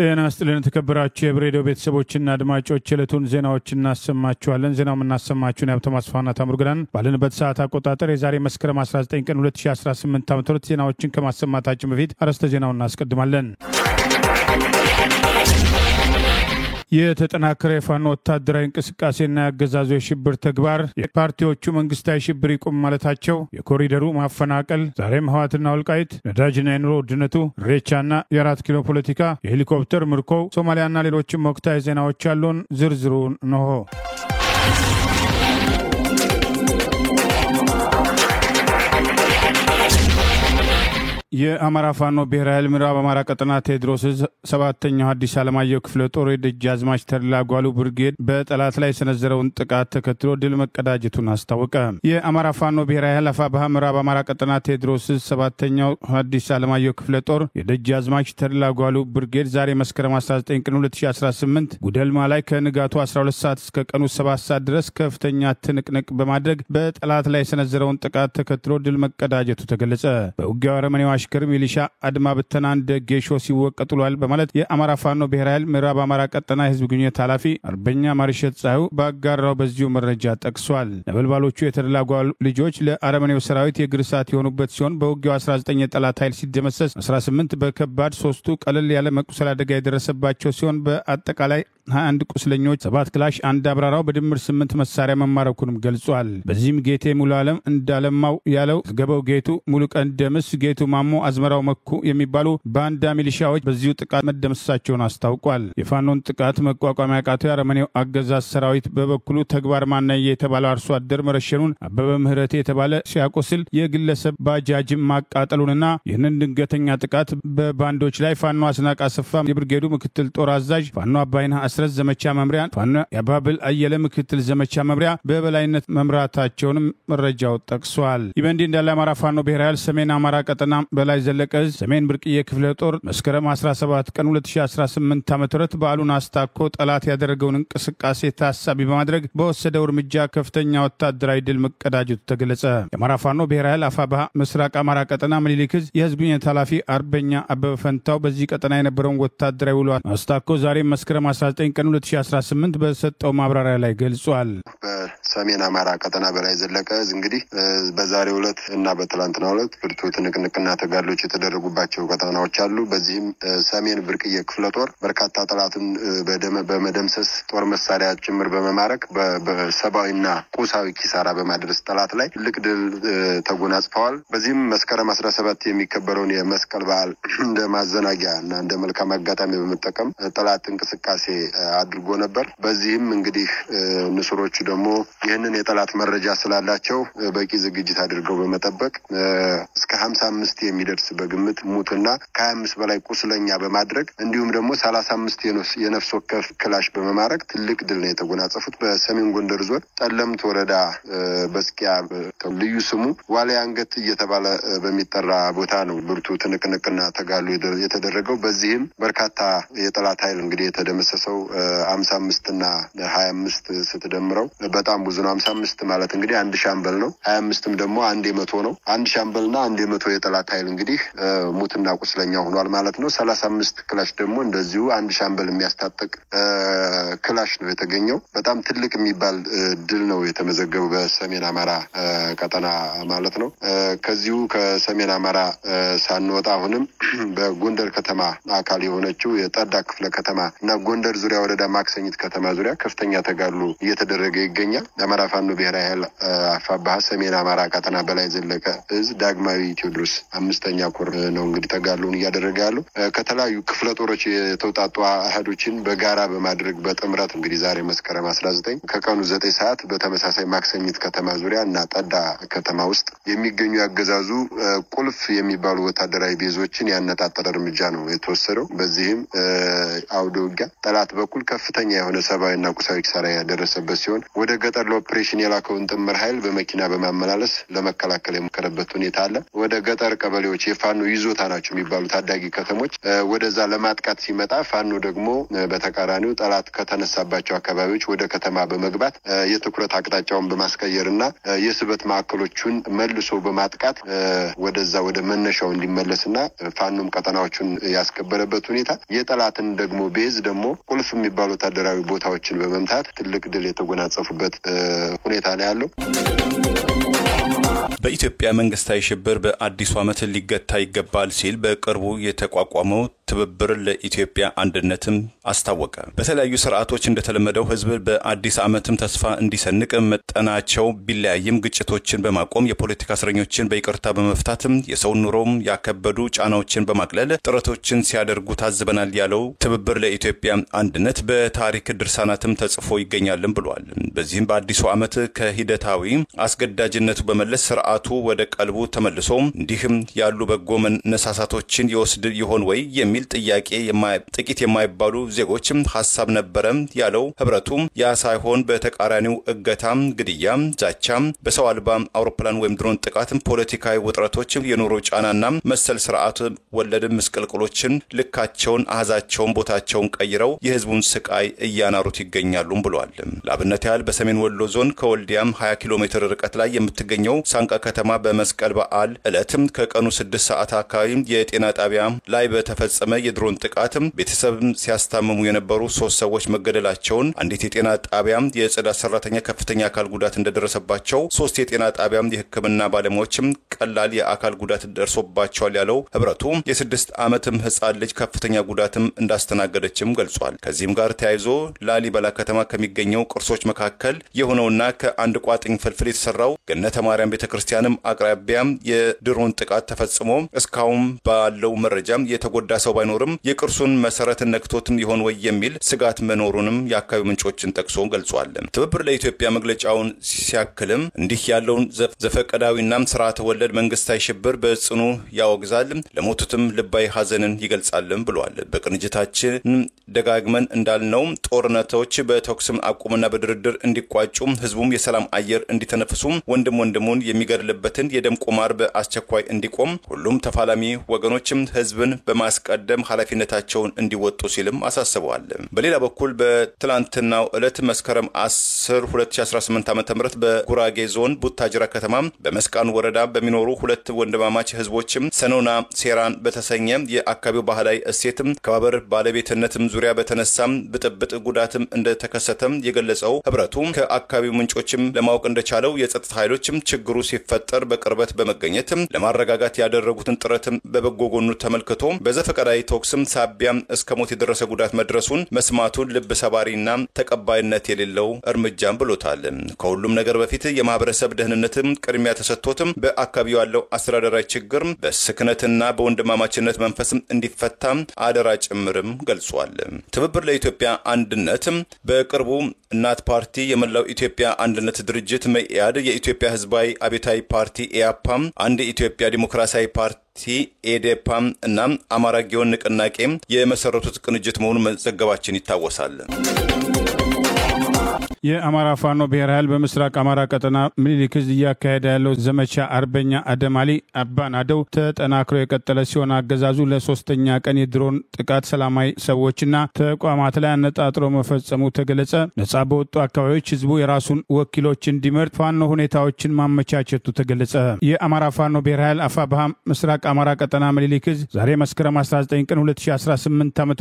ጤና ይስጥልን ተከብራችሁ የብሬዲዮ ቤተሰቦችና አድማጮች የዕለቱን ዜናዎችን እናሰማችኋለን። ዜናው የምናሰማችሁን ሀብታሙ አስፋና ታምሩግዳን ባለንበት ሰዓት አቆጣጠር የዛሬ መስከረም 19 ቀን 2018 ዓ.ም ዜናዎችን ከማሰማታችን በፊት አርዕስተ ዜናውን እናስቀድማለን። የተጠናከረ የፋኖ ወታደራዊ እንቅስቃሴና ያገዛዙ የሽብር ተግባር የፓርቲዎቹ መንግስታዊ ሽብር ይቁም ማለታቸው፣ የኮሪደሩ ማፈናቀል፣ ዛሬም ህወሓትና ወልቃይት፣ ነዳጅና የኑሮ ውድነቱ፣ ሬቻና የ4 ኪሎ ፖለቲካ፣ የሄሊኮፕተር ምርኮው፣ ሶማሊያና ሌሎችም ወቅታዊ ዜናዎች ያሉን ዝርዝሩን ነው። የአማራ ፋኖ ብሔራዊ ኃይል ምዕራብ አማራ ቀጠና ቴዎድሮስ 7ኛው አዲስ ዓለማየሁ ክፍለ ጦር የደጃዝማች ተድላ ጓሉ ብርጌድ በጠላት ላይ የሰነዘረውን ጥቃት ተከትሎ ድል መቀዳጀቱን አስታወቀ። የአማራ ፋኖ ብሔራዊ ኃይል አፋብኃ ምዕራብ አማራ ቀጠና ቴዎድሮስ 7ኛው አዲስ ዓለማየሁ ክፍለ ጦር የደጃዝማች ተድላ ጓሉ ብርጌድ ዛሬ መስከረም 19 ቀን 2018 ጉደልማ ላይ ከንጋቱ 12 ሰዓት እስከ ቀኑ 7 ሰዓት ድረስ ከፍተኛ ትንቅንቅ በማድረግ በጠላት ላይ የሰነዘረውን ጥቃት ተከትሎ ድል መቀዳጀቱ ተገለጸ። በውጊያው አረመኔው አሽከር ሚሊሻ አድማ ብተና እንደ ጌሾ ሲወቀጥሏል በማለት የአማራ ፋኖ ብሔራዊ ኃይል ምዕራብ አማራ ቀጠና የህዝብ ግንኙነት ኃላፊ አርበኛ ማርሸት ጻዩ ባጋራው በዚሁ መረጃ ጠቅሷል። ነበልባሎቹ የተድላ ጓሉ ልጆች ለአረመኔው ሰራዊት የእግር እሳት የሆኑበት ሲሆን በውጊያው 19 የጠላት ኃይል ሲደመሰስ 18 በከባድ 3ቱ ቀለል ያለ መቁሰል አደጋ የደረሰባቸው ሲሆን በአጠቃላይ 21 ቁስለኞች፣ 7 ክላሽ፣ 1 አብራራው በድምር 8 መሳሪያ መማረኩንም ገልጿል። በዚህም ጌቴ ሙሉ ዓለም እንዳለማው ያለው ገበው ጌቱ፣ ሙሉቀን ደምስ፣ ጌቱ ማሞ፣ አዝመራው መኩ የሚባሉ ባንዳ ሚሊሻዎች በዚሁ ጥቃት መደመሰሳቸውን አስታውቋል። የፋኖን ጥቃት መቋቋም ያቃተው የአረመኔው አገዛዝ ሰራዊት በበኩሉ ተግባር ማናየ የተባለው አርሶ አደር መረሸኑን፣ አበበ ምህረቴ የተባለ ሲያቆስል የግለሰብ ባጃጅም ማቃጠሉንና ይህንን ድንገተኛ ጥቃት በባንዶች ላይ ፋኖ አስናቅ አሰፋ የብርጌዱ ምክትል ጦር አዛዥ፣ ፋኖ አባይና አስረስ ዘመቻ መምሪያ፣ ፋኖ ያባብል አየለ ምክትል ዘመቻ መምሪያ በበላይነት መምራታቸውንም መረጃው ጠቅሷል። ይህ በእንዲህ እንዳለ አማራ ፋኖ ብሔራዊ ኃይል ሰሜን አማራ ቀጠና በላይ ዘለቀ ሰሜን ብርቅዬ ክፍለ ጦር መስከረም 17 ቀን 2018 ዓ.ም በዓሉን አስታኮ ጠላት ያደረገውን እንቅስቃሴ ታሳቢ በማድረግ በወሰደው እርምጃ ከፍተኛ ወታደራዊ ድል መቀዳጀቱ ተገለጸ። የአማራ ፋኖ ብሔራዊ ኃይል አፋብኃ ምስራቅ አማራ ቀጠና ምኒልክ ዕዝ የህዝብ ግንኙነት ኃላፊ አርበኛ አበበ ፈንታው በዚህ ቀጠና የነበረውን ወታደራዊ ውሎ አስታኮ ዛሬ መስከረም 19 ቀን 2018 በሰጠው ማብራሪያ ላይ ገልጿል። በሰሜን አማራ ቀጠና በላይ ዘለቀ ዕዝ እንግዲህ በዛሬው ዕለት እና በትላንትናው ዕለት ብርቱ ትንቅንቅና ተጋድሎች የተደረጉባቸው ቀጠናዎች አሉ። በዚህም ሰሜን ብርቅዬ ክፍለ ጦር በርካታ ጠላትን በመደምሰስ ጦር መሳሪያ ጭምር በመማረክ በሰብአዊና ቁሳዊ ኪሳራ በማድረስ ጠላት ላይ ትልቅ ድል ተጎናጽፈዋል። በዚህም መስከረም 17 የሚከበረውን የመስቀል በዓል እንደ ማዘናጊያ እና እንደ መልካም አጋጣሚ በመጠቀም ጠላት እንቅስቃሴ አድርጎ ነበር። በዚህም እንግዲህ ንስሮቹ ደግሞ ይህንን የጠላት መረጃ ስላላቸው በቂ ዝግጅት አድርገው በመጠበቅ እስከ 55 የሚደርስ በግምት ሙትና ከ25 በላይ ቁስለኛ በማድረግ እንዲሁም ደግሞ 35 የነፍስ ወከፍ ክላሽ በመማረክ ትልቅ ድል ነው የተጎናጸፉት። በሰሜን ጎንደር ዞን ጠለምት ወረዳ በስቂያ ልዩ ስሙ ዋሊያ አንገት እየተባለ በሚጠራ ቦታ ነው ብርቱ ትንቅንቅና ተጋድሎ የተደረገው። በዚህም በርካታ የጠላት ኃይል እንግዲህ የተደመሰሰው 55 እና 25 ስትደምረው በጣም ብዙ ነው። 55 ማለት እንግዲህ አንድ ሻምበል ነው። 25ም ደግሞ አንድ የመቶ ነው። አንድ ሻምበልና አንድ የመቶ የጠላት ኃይል እንግዲህ ሙትና ቁስለኛ ሆኗል ማለት ነው። 35 ክላሽ ደግሞ እንደዚሁ አንድ ሻምበል የሚያስታጥቅ ክላሽ ነው የተገኘው። በጣም ትልቅ የሚባል ድል ነው የተመዘገበው በሰሜን አማራ ቀጠና ማለት ነው። ከዚሁ ከሰሜን አማራ ሳንወጣ አሁንም በጎንደር ከተማ አካል የሆነችው የጠዳ ክፍለ ከተማ እና ጎንደር ዙሪያ ወረዳ ማክሰኝት ከተማ ዙሪያ ከፍተኛ ተጋድሎ እየተደረገ ይገኛል። የአማራ ፋኖ ብሔራዊ ኃይል አፋብኃ ሰሜን አማራ ቀጠና በላይ ዘለቀ ዕዝ ዳግማዊ ቴዎድሮስ 5ኛ ኮር ነው እንግዲህ ተጋድሎን እያደረገ ያለው። ከተለያዩ ክፍለ ጦሮች የተውጣጡ አህዶችን በጋራ በማድረግ በጥምረት እንግዲህ ዛሬ መስከረም 19 ከቀኑ 9 ሰዓት በተመሳሳይ ማክሰኝት ከተማ ዙሪያ እና ጠዳ ከተማ ውስጥ የሚገኙ ያገዛዙ ቁልፍ የሚባሉ ወታደራዊ ቤዞችን ያነጣጠረ እርምጃ ነው የተወሰደው። በዚህም አውደ ውጊያ ጠላት በኩል ከፍተኛ የሆነ ሰብአዊና ቁሳዊ ኪሳራ ያደረሰበት ሲሆን ወደ ገጠር ለኦፕሬሽን የላከውን ጥምር ኃይል በመኪና በማመላለስ ለመከላከል የሞከረበት ሁኔታ አለ። ወደ ገጠር ቀበሌዎች የፋኖ ይዞታ ናቸው የሚባሉ ታዳጊ ከተሞች ወደዛ ለማጥቃት ሲመጣ ፋኖ ደግሞ በተቃራኒው ጠላት ከተነሳባቸው አካባቢዎች ወደ ከተማ በመግባት የትኩረት አቅጣጫውን በማስቀየርና የስበት ማዕከሎቹን መልሶ በማጥቃት ወደዛ ወደ መነሻው እንዲመለስና ፋኖም ቀጠናዎቹን ያስከበረበት ሁኔታ የጠላትን ደግሞ ቤዝ ደግሞ ቁልፍ የሚባሉ ወታደራዊ ቦታዎችን በመምታት ትልቅ ድል የተጎናጸፉበት ሁኔታ ነው ያለው። በኢትዮጵያ መንግስታዊ ሽብር በአዲሱ ዓመት ሊገታ ይገባል ሲል በቅርቡ የተቋቋመው ትብብር ለኢትዮጵያ አንድነትም አስታወቀ። በተለያዩ ስርዓቶች እንደተለመደው ህዝብ በአዲስ ዓመትም ተስፋ እንዲሰንቅ መጠናቸው ቢለያይም ግጭቶችን በማቆም የፖለቲካ እስረኞችን በይቅርታ በመፍታትም የሰው ኑሮም ያከበዱ ጫናዎችን በማቅለል ጥረቶችን ሲያደርጉ ታዝበናል ያለው ትብብር ለኢትዮጵያ አንድነት በታሪክ ድርሳናትም ተጽፎ ይገኛልም ብሏል። በዚህም በአዲሱ ዓመት ከሂደታዊ አስገዳጅነቱ በመለስ ስርዓቱ ወደ ቀልቡ ተመልሶ እንዲህም ያሉ በጎ መነሳሳቶችን ይወስድ ይሆን ወይ የሚል ጥያቄ ጥቂት የማይባሉ ዜጎችም ሐሳብ ነበረ ያለው ህብረቱ ያ ሳይሆን በተቃራኒው እገታም፣ ግድያም፣ ዛቻም፣ በሰው አልባ አውሮፕላን ወይም ድሮን ጥቃትም፣ ፖለቲካዊ ውጥረቶች፣ የኑሮ ጫናና መሰል ስርዓት ወለድ ምስቅልቅሎችን ልካቸውን አሃዛቸውን ቦታቸውን ቀይረው የህዝቡን ስቃይ እያናሩት ይገኛሉ ብለዋል። ለአብነት ያህል በሰሜን ወሎ ዞን ከወልዲያም 20 ኪሎ ሜትር ርቀት ላይ የምትገኘው ሳንቃ ከተማ በመስቀል በዓል ዕለትም ከቀኑ 6 ሰዓት አካባቢ የጤና ጣቢያ ላይ በተፈጸመ የድሮን ጥቃትም ቤተሰብ ሲያስታምሙ የነበሩ 3 ሰዎች መገደላቸውን፣ አንዲት የጤና ጣቢያ የጽዳት ሰራተኛ ከፍተኛ አካል ጉዳት እንደደረሰባቸው፣ 3 የጤና ጣቢያ የሕክምና ባለሙያዎችም ቀላል የአካል ጉዳት ደርሶባቸዋል ያለው ህብረቱ የ6 ዓመትም ህፃን ልጅ ከፍተኛ ጉዳትም እንዳስተናገደችም ገልጿል። ከዚህም ጋር ተያይዞ ላሊበላ ከተማ ከሚገኘው ቅርሶች መካከል የሆነውና ከአንድ ቋጥኝ ፍልፍል የተሰራው ገነተ ማርያም ቤተክርስቲያንም አቅራቢያ የድሮን ጥቃት ተፈጽሞ እስካሁን ባለው መረጃም የተጎዳ ሰው ባይኖርም የቅርሱን መሰረት ነክቶትም ይሆን ወይ የሚል ስጋት መኖሩንም የአካባቢ ምንጮችን ጠቅሶ ገልጿል። ትብብር ለኢትዮጵያ መግለጫውን ሲያክልም እንዲህ ያለውን ዘፈቀዳዊና ስርዓተ ወለድ መንግስታዊ ሽብር በጽኑ ያወግዛል፣ ለሞቱትም ልባዊ ሐዘንን ይገልጻልም ብሏል። በቅንጅታችን ደጋግመን እንዳልነው ጦርነቶች በተኩስም አቁምና በድርድር እንዲቋጩ፣ ህዝቡም የሰላም አየር እንዲተነፍሱ፣ ወንድሙን የሚገድልበትን የደም ቁማር በአስቸኳይ እንዲቆም፣ ሁሉም ተፋላሚ ወገኖችም ህዝብን በማስቀደም ኃላፊነታቸውን እንዲወጡ ሲልም አሳስበዋል። በሌላ በኩል በትላንትናው ዕለት መስከረም 10 2018 ዓ.ም በጉራጌ ዞን ቡታጅራ ከተማ በመስቃን ወረዳ በሚኖሩ 2 ወንድማማች ህዝቦችም ሰኖና ሴራን በተሰኘ የአካባቢው ባህላዊ እሴትም ከባበር ባለቤትነትም ዙሪያ በተነሳም ብጥብጥ ጉዳትም እንደተከሰተም የገለጸው ህብረቱ ከአካባቢው ምንጮችም ለማወቅ እንደቻለው የጸጥታ ኃይሎችም ችግሩ ሲፈጠር በቅርበት በመገኘትም ለማረጋጋት ያደረጉትን ጥረትም በበጎ ጎኑ ተመልክቶ በዘፈቀዳዊ ተኩስም ሳቢያም እስከ ሞት የደረሰ ጉዳት መድረሱን መስማቱን ልብ ሰባሪና ተቀባይነት የሌለው እርምጃም ብሎታል። ከሁሉም ነገር በፊት የማህበረሰብ ደህንነትም ቅድሚያ ተሰጥቶትም በአካባቢው ያለው አስተዳደራዊ ችግር በስክነትና በወንድማማችነት መንፈስም እንዲፈታ አደራ ጭምርም ገልጿል። ትብብር ለኢትዮጵያ አንድነት በቅርቡ እናት ፓርቲ፣ የመላው ኢትዮጵያ አንድነት ድርጅት መኢአድ፣ የኢትዮጵያ ህዝባዊ አብዮታዊ ፓርቲ ኢያፓ፣ አንድ የኢትዮጵያ ዲሞክራሲያዊ ፓርቲ ኤዴፓም እና አማራ ጊዮን ንቅናቄ የመሰረቱት ቅንጅት መሆኑን መዘገባችን ይታወሳል። የአማራ ፋኖ ብሔራዊ ኃይል በምስራቅ አማራ ቀጠና ምኒልክ ዕዝ እያካሄደ ያለው ዘመቻ አርበኛ አደም አሊ አባናደው ተጠናክሮ የቀጠለ ሲሆን አገዛዙ ለሶስተኛ ቀን የድሮን ጥቃት ሰላማዊ ሰዎችና ተቋማት ላይ አነጣጥሮ መፈጸሙ ተገለጸ። ነጻ በወጡ አካባቢዎች ህዝቡ የራሱን ወኪሎች እንዲመርጥ ፋኖ ሁኔታዎችን ማመቻቸቱ ተገለጸ። የአማራ ፋኖ ብሔራዊ ኃይል አፋብኃ ምስራቅ አማራ ቀጠና ምኒልክ ዕዝ ዛሬ መስከረም 19 ቀን 2018 ዓ.ም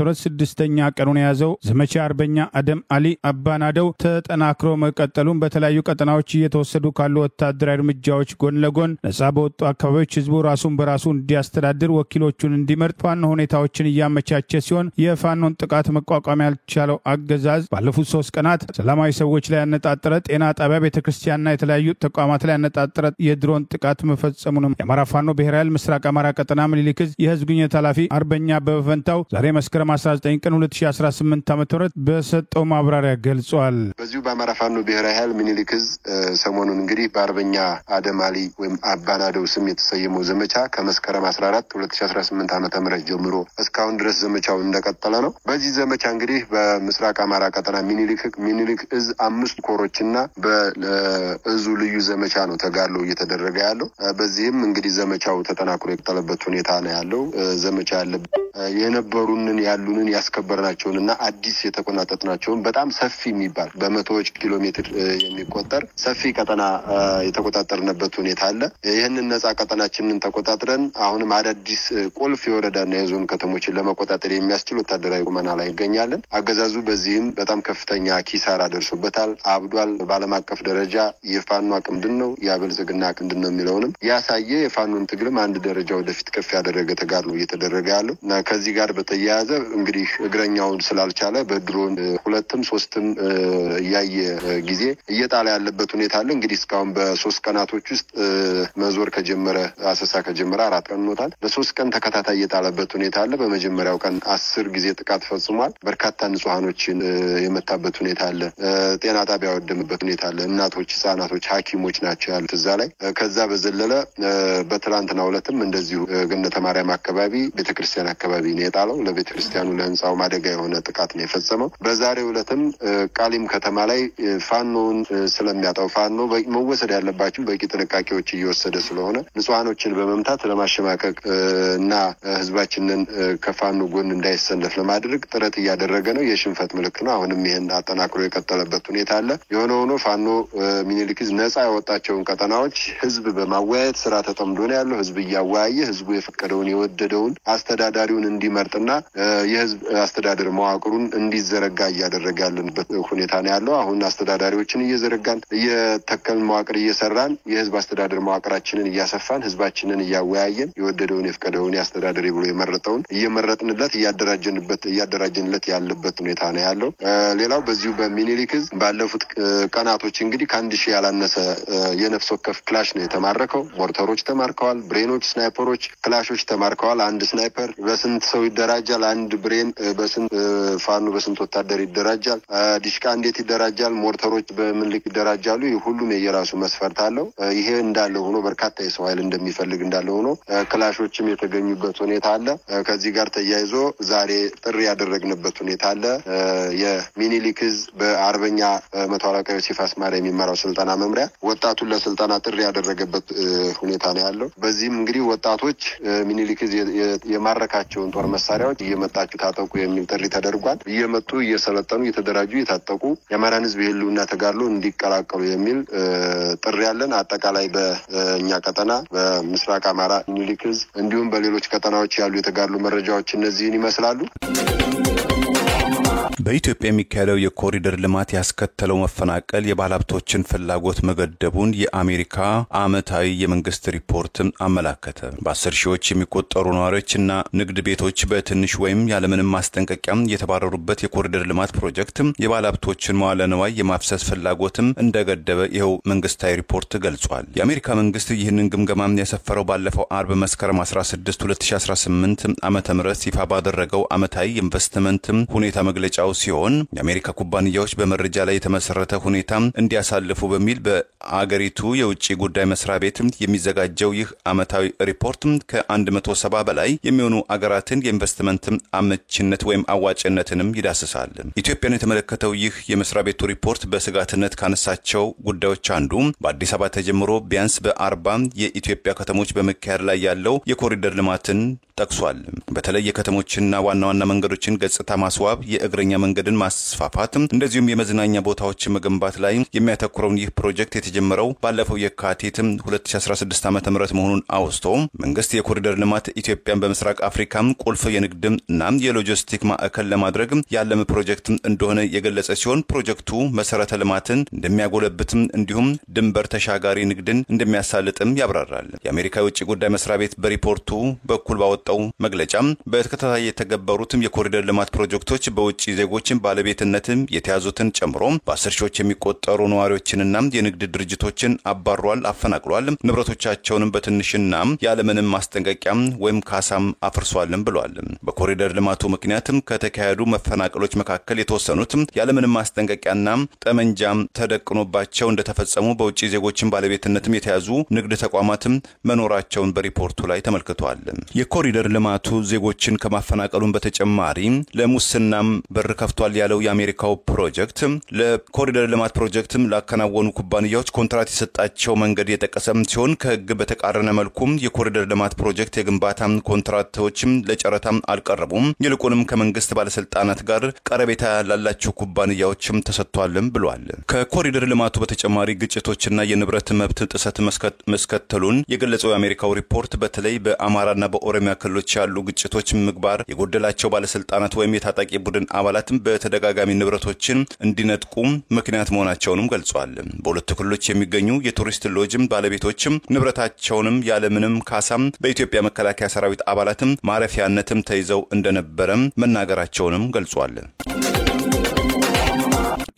6ኛ ቀኑን የያዘው ዘመቻ አርበኛ አደም አሊ አባናደው ተጠናክሮ መቀጠሉን በተለያዩ ቀጠናዎች እየተወሰዱ ካሉ ወታደራዊ እርምጃዎች ጎን ለጎን ነጻ በወጡ አካባቢዎች ህዝቡ ራሱን በራሱ እንዲያስተዳድር ወኪሎቹን እንዲመርጥ ፋኖ ሁኔታዎችን እያመቻቸ ሲሆን የፋኖን ጥቃት መቋቋም ያልቻለው አገዛዝ ባለፉት 3 ቀናት ሰላማዊ ሰዎች ላይ ያነጣጠረ ጤና ጣቢያ፣ ቤተክርስቲያንና የተለያዩ ተቋማት ላይ ያነጣጠረ የድሮን ጥቃት መፈጸሙንም የአማራ ፋኖ ብሔራዊ ኃይል ምስራቅ አማራ ቀጠና ምኒልክ ዕዝ የህዝብ ግንኙነት ኃላፊ አርበኛ በበፈንታው ዛሬ መስከረም 19 ቀን 2018 ዓ.ም በሰጠው ማብራሪያ ገልጿል። በዚሁ በአማራ ፋኖ ብሔራዊ ኃይል ሚኒሊክ ዕዝ ሰሞኑን እንግዲህ በአርበኛ አደማሊ ወይም አባናደው ስም የተሰየመው ዘመቻ ከመስከረም 14 2018 ዓ.ም ጀምሮ እስካሁን ድረስ ዘመቻው እንደቀጠለ ነው። በዚህ ዘመቻ እንግዲህ በምስራቅ አማራ ቀጠና ሚኒሊክ ዕዝ 5 ኮሮችና በእዙ ልዩ ዘመቻ ነው ተጋድሎ እየተደረገ ያለው። በዚህም እንግዲህ ዘመቻው ተጠናክሮ የቀጠለበት ሁኔታ ነው ያለው። ዘመቻ የነበሩንን ያሉንን ያስከበርናቸውንና አዲስ የተቆናጠጥናቸውን በጣም ሰፊ የሚባል በመቶዎች ኪሎ ሜትር የሚቆጠር ሰፊ ቀጠና የተቆጣጠርንበት ሁኔታ አለ። ይህንን ነጻ ቀጠናችንን ተቆጣጥረን አሁንም አዳዲስ ቁልፍ የወረዳና የዞን ከተሞችን ለመቆጣጠር የሚያስችል ወታደራዊ ቁመና ላይ ይገኛለን። አገዛዙ በዚህም በጣም ከፍተኛ ኪሳራ ደርሶበታል፣ አብዷል። በዓለም አቀፍ ደረጃ የፋኖ አቅም ምንድን ነው፣ የብልጽግና አቅም ምንድን ነው የሚለውንም ያሳየ የፋኖን ትግልም አንድ ደረጃ ወደፊት ከፍ ያደረገ ተጋድሎ እየተደረገ ያለው እና ከዚህ ጋር በተያያዘ እንግዲህ እግረኛውን ስላልቻለ በድሮን 2ም 3ም ያየ ጊዜ እየጣለ ያለበት ሁኔታ አለ። እንግዲህ እስካሁን በ3 ቀናቶች ውስጥ መዞር ከጀመረ አሰሳ ከጀመረ 4 ቀን ሆኖታል። በ3 ቀን ተከታታይ እየጣለበት ሁኔታ አለ። በመጀመሪያው ቀን 10 ጊዜ ጥቃት ፈጽሟል። በርካታ ንጹሃኖችን የመታበት ሁኔታ አለ። ጤና ጣቢያ ወደመበት ሁኔታ አለ። እናቶች፣ ህጻናቶች፣ ሐኪሞች ናቸው ያሉት እዛ ላይ። ከዛ በዘለለ በትላንትናው ዕለትም እንደዚሁ ገነተ ማርያም አካባቢ ቤተክርስቲያን አካባቢ ነው የጣለው። ለቤተክርስቲያኑ ለህንጻው ማደጋ የሆነ ጥቃት ነው የፈጸመው። በዛሬው ዕለትም ቃሊም ከተማ ላይ ፋኖን ስለሚያጣው ፋኖ መወሰድ ያለባቸው በቂ ጥንቃቄዎች እየወሰደ ስለሆነ ንጹሃኖችን በመምታት ለማሸማቀቅ እና ህዝባችንን ከፋኖ ጎን እንዳይሰለፍ ለማድረግ ጥረት እያደረገ ነው። የሽንፈት ምልክት ነው። አሁንም ይሄን አጠናክሮ የቀጠለበት ሁኔታ አለ። የሆነ ሆኖ ፋኖ ሚኒሊክ ዕዝ ነጻ ያወጣቸውን ቀጠናዎች ህዝብ በማወያየት ስራ ተጠምዶ ነው ያለው። ህዝብ እያወያየ ህዝቡ የፈቀደውን የወደደውን አስተዳዳሪውን እንዲመርጥና የህዝብ አስተዳደር መዋቅሩን እንዲዘረጋ እያደረገ ያለንበት ሁኔታ ነው ያለው። አሁን አስተዳዳሪዎችን እየዘረጋን እየተከልን መዋቅር እየሰራን የህዝብ አስተዳደር መዋቅራችንን እያሰፋን ህዝባችንን እያወያየን የወደደውን የፈቀደውን ያስተዳደር ብሎ የመረጠውን እየመረጥንለት እያደራጀንለት ያለበት ሁኔታ ነው ያለው። ሌላው በዚሁ በሚኒሊክ ዕዝ ባለፉት ቀናቶች እንግዲህ ከ1000 ያላነሰ የነፍስ ወከፍ ክላሽ ነው የተማረከው። ሞርተሮች ተማርከዋል። ብሬኖች፣ ስናይፐሮች፣ ክላሾች ተማርከዋል። አንድ ስናይፐር በስንት ሰው ይደራጃል? አንድ ብሬን በስንት ፋኖ በስንት ወታደር ይደራጃል? ዲሽቃ እንዴት ይደራጃል? ሞርተሮች በምን ልክ ይደራጃሉ? ሁሉም የየራሱ መስፈርት አለው። ይሄ እንዳለ ሆኖ በርካታ የሰው ኃይል እንደሚፈልግ እንዳለ ሆኖ ክላሾችም የተገኙበት ሁኔታ አለ። ከዚህ ጋር ተያይዞ ዛሬ ጥሪ ያደረግንበት ሁኔታ አለ። የሚኒሊክ ዕዝ በአርበኛ መቶ አለቃ ዮሴፍ አስማራ የሚመራው ስልጠና መምሪያ ወጣቱን ለስልጠና ጥሪ ያደረገበት ሁኔታ ነው ያለው። በዚህም እንግዲህ ወጣቶች ሚኒሊክ ዕዝ የማረካቸውን ጦር መሳሪያዎች እየመጣችሁ ታጠቁ የሚል ጥሪ ተደርጓል። እየመጡ እየሰለጠኑ እየተደራጁ እየታጠቁ የአማራን ሕዝብ የህልውና ተጋድሎ እንዲቀላቀሉ የሚል ጥሪ ያለን። አጠቃላይ በእኛ ቀጠና በምስራቅ አማራ ሚኒሊክ ዕዝ እንዲሁም በሌሎች ቀጠናዎች ያሉ የተጋድሎ መረጃዎች እነዚህን ይመስላሉ። በኢትዮጵያ የሚካሄደው የኮሪደር ልማት ያስከተለው መፈናቀል የባለሀብቶችን ፍላጎት መገደቡን የአሜሪካ ዓመታዊ የመንግስት ሪፖርት አመላከተ። በ10 ሺዎች የሚቆጠሩ ነዋሪዎችና ንግድ ቤቶች በትንሽ ወይም ያለምንም ማስጠንቀቂያ የተባረሩበት የኮሪደር ልማት ፕሮጀክት የባለሀብቶችን መዋለ ንዋይ የማፍሰስ ፍላጎትም እንደገደበ ይኸው መንግስታዊ ሪፖርት ገልጿል። የአሜሪካ መንግስት ይህንን ግምገማ ያሰፈረው ባለፈው አርብ መስከረም 16 2018 ዓ.ም ይፋ ባደረገው ዓመታዊ ኢንቨስትመንት ሁኔታ መግለጫው ሲሆን የአሜሪካ ኩባንያዎች በመረጃ ላይ የተመሰረተ ሁኔታ እንዲያሳልፉ በሚል በአገሪቱ የውጭ ጉዳይ መስሪያ ቤት የሚዘጋጀው ይህ ዓመታዊ ሪፖርት ከ170 በላይ የሚሆኑ አገራትን የኢንቨስትመንት አመቺነት ወይም አዋጭነትንም ይዳስሳል። ኢትዮጵያን የተመለከተው ይህ የመስሪያ ቤቱ ሪፖርት በስጋትነት ካነሳቸው ጉዳዮች አንዱ በአዲስ አበባ ተጀምሮ ቢያንስ በ40 የኢትዮጵያ ከተሞች በመካሄድ ላይ ያለው የኮሪደር ልማትን ጠቅሷል። በተለይ የከተሞችና ዋና ዋና መንገዶችን ገጽታ ማስዋብ፣ የእግረኛ መንገድን ማስፋፋት እንደዚሁም የመዝናኛ ቦታዎችን መገንባት ላይ የሚያተኩረው ይህ ፕሮጀክት የተጀመረው ባለፈው የካቲት 2016 ዓ.ም መሆኑን አውስቶ መንግስት የኮሪደር ልማት ኢትዮጵያን በምስራቅ አፍሪካ ቁልፍ የንግድና የሎጂስቲክ ማዕከል ለማድረግ ያለመ ፕሮጀክት እንደሆነ የገለጸ ሲሆን ፕሮጀክቱ መሰረተ ልማትን እንደሚያጎለብትም እንዲሁም ድንበር ተሻጋሪ ንግድን እንደሚያሳልጥም ያብራራል። የአሜሪካ የውጭ ጉዳይ መስሪያ ቤት በሪፖርቱ በኩል ባወጣው መግለጫ በተከታታይ የተገበሩትም የኮሪደር ልማት ፕሮጀክቶች በውጭ ዜጎች ዜጎችን ባለቤትነትም የተያዙትን ጨምሮ በ10 ሺዎች የሚቆጠሩ ነዋሪዎችንና የንግድ ድርጅቶችን አባሯል፣ አፈናቅሏል፣ ንብረቶቻቸውንም በትንሽና ያለምንም ማስጠንቀቂያ ወይም ካሳም አፍርሷልም ብሏል። በኮሪደር ልማቱ ምክንያትም ከተካሄዱ መፈናቀሎች መካከል የተወሰኑት ያለምንም ማስጠንቀቂያና ጠመንጃም ተደቅኖባቸው እንደተፈጸሙ በውጪ ዜጎችን ባለቤትነትም የተያዙ ንግድ ተቋማትም መኖራቸውን በሪፖርቱ ላይ ተመልክቷል። የኮሪደር ልማቱ ዜጎችን ከማፈናቀሉን በተጨማሪ ለሙስናም በር ከፍቷል ያለው የአሜሪካው ፕሮጀክት ለኮሪደር ልማት ፕሮጀክትም ላከናወኑ ኩባንያዎች ኮንትራት የሰጣቸው መንገድ የጠቀሰም ሲሆን ከህግ በተቃረነ መልኩም የኮሪደር ልማት ፕሮጀክት የግንባታ ኮንትራቶችም ለጨረታም አልቀረቡም፣ ይልቁንም ከመንግስት ባለስልጣናት ጋር ቀረቤታ ያላቸው ኩባንያዎችም ተሰጥቷልም ብሏል። ከኮሪደር ልማቱ በተጨማሪ ግጭቶችና የንብረት መብት ጥሰት መስከተሉን የገለጸው የአሜሪካው ሪፖርት በተለይ በአማራና በኦሮሚያ ክልሎች ያሉ ግጭቶች ምግባር የጎደላቸው ባለስልጣናት ወይም የታጣቂ ቡድን አባላትም በተደጋጋሚ ንብረቶችን እንዲነጥቁ ምክንያት መሆናቸውንም ገልጿል። በሁለቱ ክልሎች የሚገኙ የቱሪስት ሎጅም ባለቤቶችም ንብረታቸውንም ያለምንም ካሳም በኢትዮጵያ መከላከያ ሰራዊት አባላትም ማረፊያነትም ተይዘው እንደነበረም መናገራቸውንም ገልጿል።